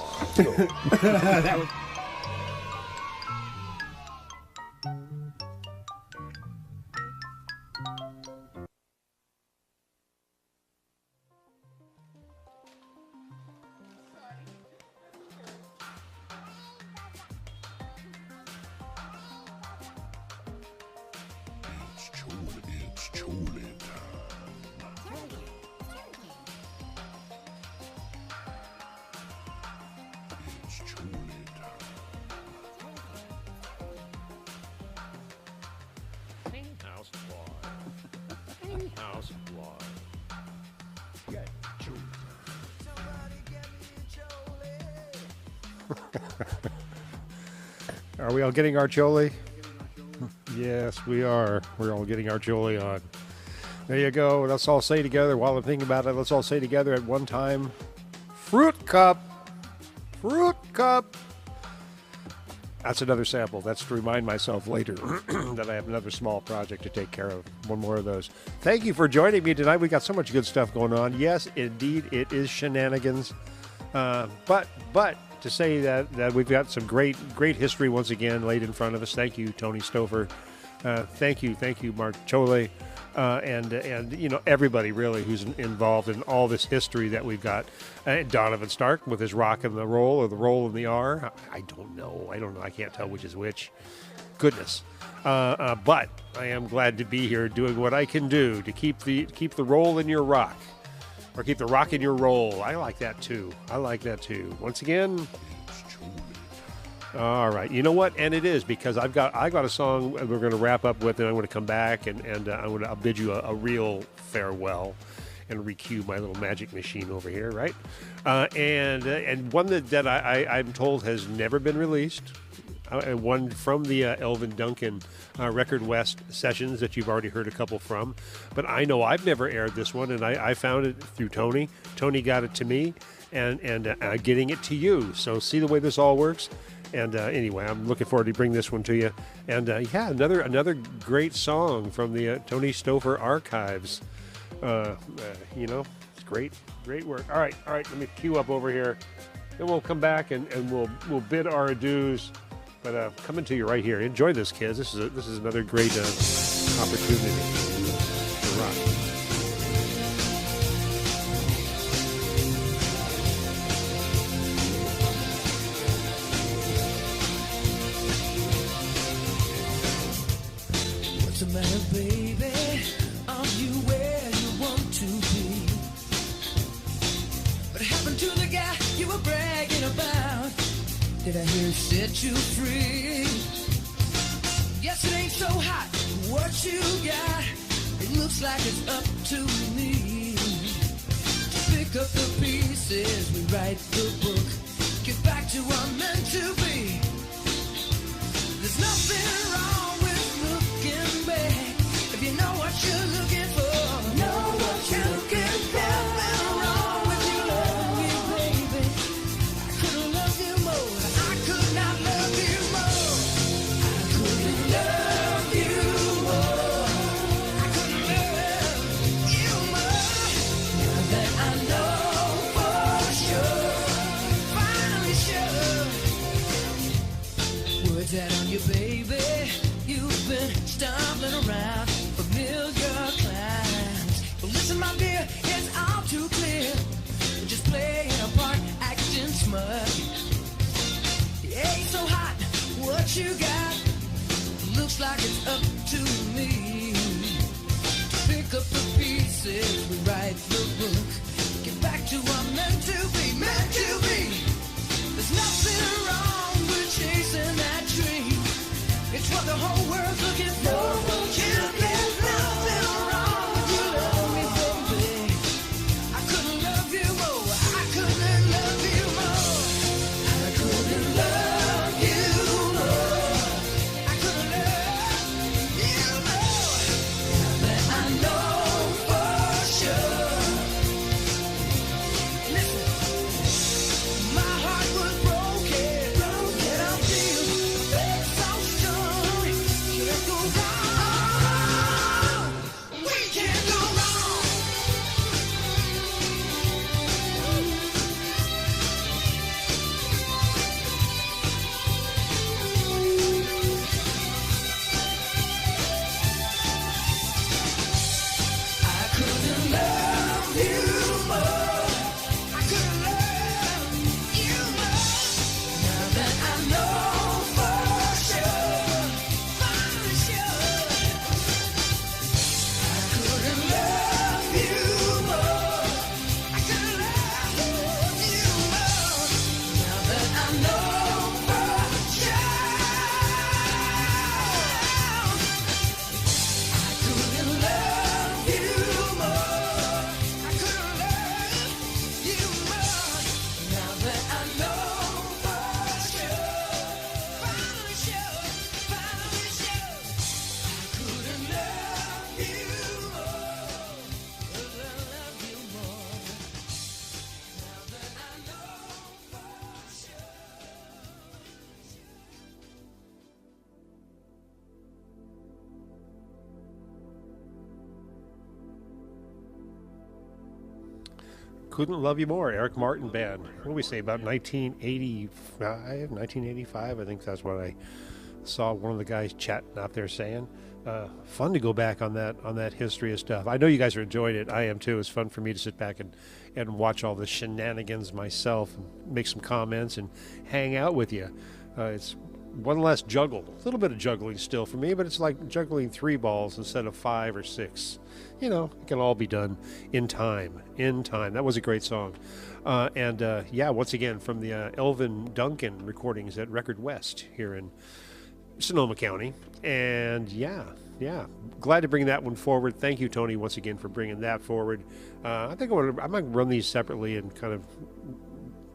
Speaker 2: It's Chole time. It's Chole time.
Speaker 4: House Blog. House Blog. Yeah, Are we all getting our Chole? Yes, we are. We're all getting our Chole on. There you go. Let's all say together, while I'm thinking about it, let's all say together at one time, Fruit Cup. Fruit Cup. That's another sample. That's to remind myself later that I have another small project to take care of. One more of those. Thank you for joining me tonight. We got so much good stuff going on. Yes, indeed, it is shenanigans. But to say that we've got some great history once again laid in front of us. Thank you, Tony Stover. Thank you, Mark Chole, and you know, everybody really who's involved in all this history that we've got. Donovan Stark with his rock and the roll, or the roll and the R. I don't know. I can't tell which is which. Goodness. But I am glad to be here doing what I can do to keep the roll in your rock. Or keep the rock in your roll. I like that too. Once again, all right. You know what? And it is, because I got a song we're going to wrap up with, and I'm going to come back and I'll bid you a real farewell and recue my little magic machine over here, right? And one that I'm told has never been released. One from the Elvin Duncan Record West sessions that you've already heard a couple from. But I know I've never aired this one, and I found it through Tony. Tony got it to me, and getting it to you. So see the way this all works. And anyway, I'm looking forward to bring this one to you. And yeah, another great song from the Tony Stover archives. You know, it's great work. All right, let me queue up over here. Then we'll come back and we'll bid our adieus. But coming to you right here. Enjoy this, kids. This is another great opportunity to rock.
Speaker 3: What's the matter, baby? Are you where you want to be? What happened to the guy you were bragging about? Did I hear set you free? Yes, it ain't so hot. What you got? It looks like it's up to me to pick up the pieces, rewrite the book, get back to what I'm meant to be. There's nothing wrong with looking back if you know what you're looking for. Know what you're looking for. Nothing wrong with you loving me, baby. I couldn't love you more. I could not love you more. I couldn't love you more. I couldn't love you more. Now that I know for sure, finally sure. Words out on you, baby. You've been stumbling around familiar clowns. But listen, my dear, it's all too clear. You're just playing a part, acting smart. It ain't so hot. What you got looks like it's up to me to pick up the pieces, rewrite the book, get back to what I'm meant to be, meant to be. There's nothing wrong with chasing that dream. It's what the whole world's looking for. There's nothing wrong with you love me, baby. I couldn't love you more. I couldn't love you more. I couldn't love you more. I couldn't love you more. Now that I know for
Speaker 4: Couldn't Love You More, Eric Martin Band. What do we say, about 1985? I think that's what I saw one of the guys chatting out there saying. Fun to go back on that history of stuff. I know you guys are enjoying it. I am too. It's fun for me to sit back and watch all the shenanigans myself and make some comments and hang out with you. It's one less juggle. A little bit of juggling still for me, but it's like juggling 3 balls instead of 5 or 6. You know, it can all be done in time. In time. That was a great song. Yeah, once again, from the Elvin Duncan recordings at Record West here in Sonoma County. And yeah, glad to bring that one forward. Thank you, Tony, once again for bringing that forward. I think I might run these separately and kind of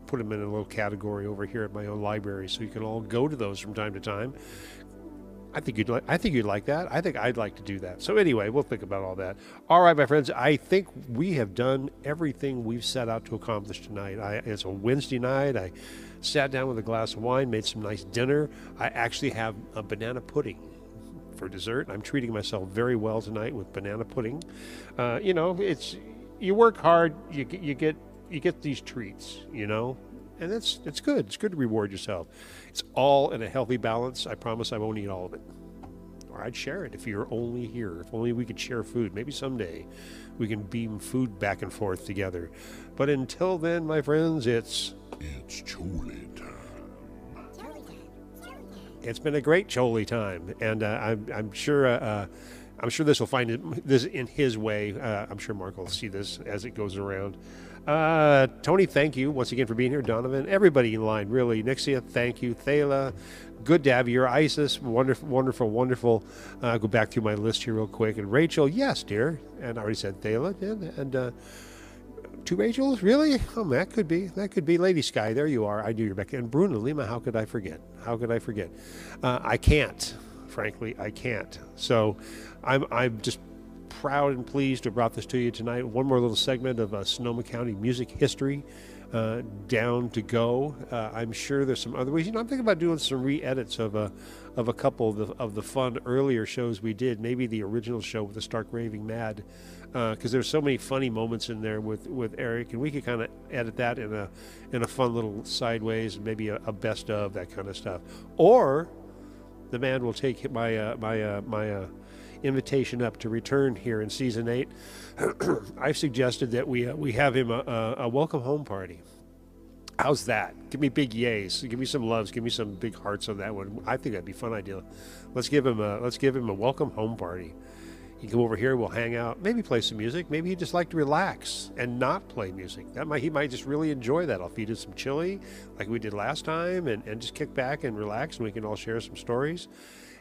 Speaker 4: put them in a little category over here at my own library, so you can all go to those from time to time. I think you'd like that. I think I'd like to do that. So anyway, we'll think about all that. All right, my friends, I think we have done everything we've set out to accomplish tonight. It's a Wednesday night. I sat down with a glass of wine, made some nice dinner. I actually have a banana pudding for dessert. I'm treating myself very well tonight with banana pudding. You know, you work hard, you get these treats, you know, and it's good. It's good to reward yourself. It's all in a healthy balance. I promise I won't eat all of it. Or I'd share it if you're only here. If only we could share food. Maybe someday we can beam food back and forth together. But until then, my friends, it's
Speaker 2: Chole time.
Speaker 4: It's been a great Chole time, and I'm sure this will find this in his way. I'm sure Mark will see this as it goes around. Tony, thank you once again for being here. Donovan, everybody in line, really. Nixia, thank you. Thela, good to have you. Isis, wonderful. Go back through my list here real quick. And Rachel, yes, dear. And I already said Thela. And 2 Rachels, really? Oh, that could be. Lady Sky, there you are. I knew you're back. And Bruno Lima, how could I forget? I can't. Frankly, I can't. So I'm just proud and pleased to have brought this to you tonight. One more little segment of Sonoma County music history down to go. I'm sure there's some other ways. You know, I'm thinking about doing some re-edits of a couple of the fun earlier shows we did. Maybe the original show with the Stark Raving Mad, because there's so many funny moments in there with Eric, and we could kind of edit that in a fun little sideways, and maybe a best of that kind of stuff. Or the man will take my invitation up to return here in season 8. I've suggested that we have him a welcome home party. How's that? Give me big yays. Give me some loves. Give me some big hearts on that one. I think that'd be a fun idea. Let's give him a welcome home party. He can come over here. We'll hang out. Maybe play some music. Maybe he'd just like to relax and not play music. He might just really enjoy that. I'll feed him some chili like we did last time, and just kick back and relax, and we can all share some stories.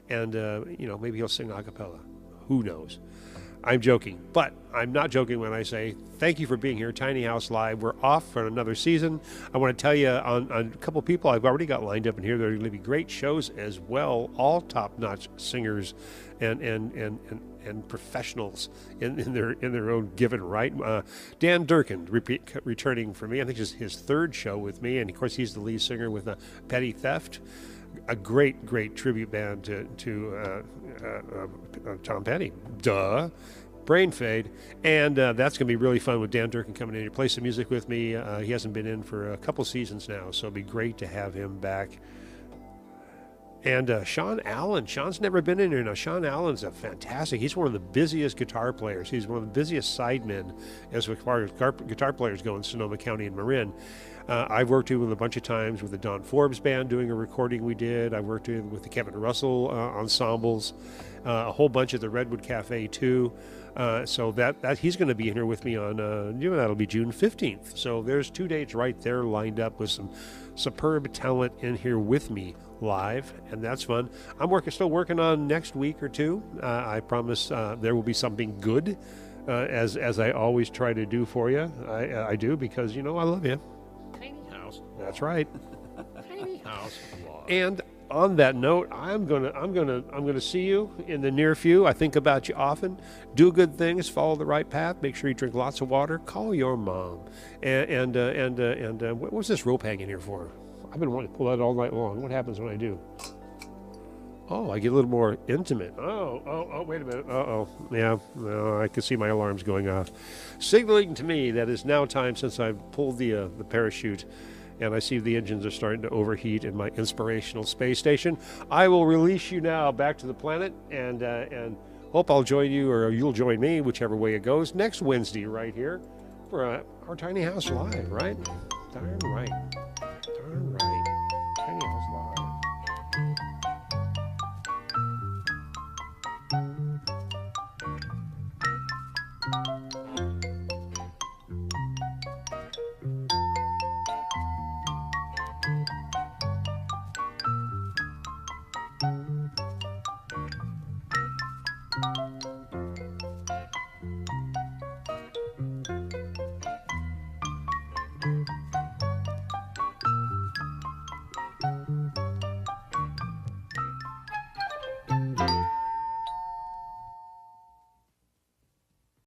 Speaker 4: And you know, maybe he'll sing a cappella. Who knows? I'm joking, but I'm not joking when I say thank you for being here. Tiny House Live. We're off for another season. I want to tell you on a couple of people I've already got lined up in here. There are going to be great shows as well. All top-notch singers and professionals in their own given right. Dan Durkin returning for me. I think it's his 3rd show with me, and of course he's the lead singer with Petty Theft. A great tribute band to Tom Petty. Duh. Brain fade. And that's going to be really fun with Dan Durkin coming in to play some music with me. He hasn't been in for a couple seasons now, so it'll be great to have him back. And Sean Allen. Sean's never been in here now. Sean Allen's a fantastic. He's one of the busiest guitar players. He's one of the busiest sidemen as far as guitar players go in Sonoma County and Marin. I've worked with him a bunch of times with the Don Forbes Band doing a recording we did. I worked with the Kevin Russell ensembles, a whole bunch at the Redwood Cafe too. So that he's going to be in here with me on, that'll be June 15th. So there's 2 dates right there lined up with some superb talent in here with me live, and that's fun. I'm still working on next week or 2. I promise there will be something good, as I always try to do for you. I do, because I love you.
Speaker 1: Tiny house.
Speaker 4: That's right.
Speaker 1: Tiny house.
Speaker 4: And on that note, I'm gonna see you in the near future. I think about you often. Do good things. Follow the right path. Make sure you drink lots of water. Call your mom. And what's this rope hanging here for? I've been wanting to pull that all night long. What happens when I do? Oh, I get a little more intimate. Oh, wait a minute. Yeah, no, I can see my alarms going off. Signaling to me that it's now time, since I've pulled the parachute and I see the engines are starting to overheat in my inspirational space station. I will release you now back to the planet, and hope I'll join you, or you'll join me, whichever way it goes, next Wednesday right here for our Tiny House Live, right? Darn right.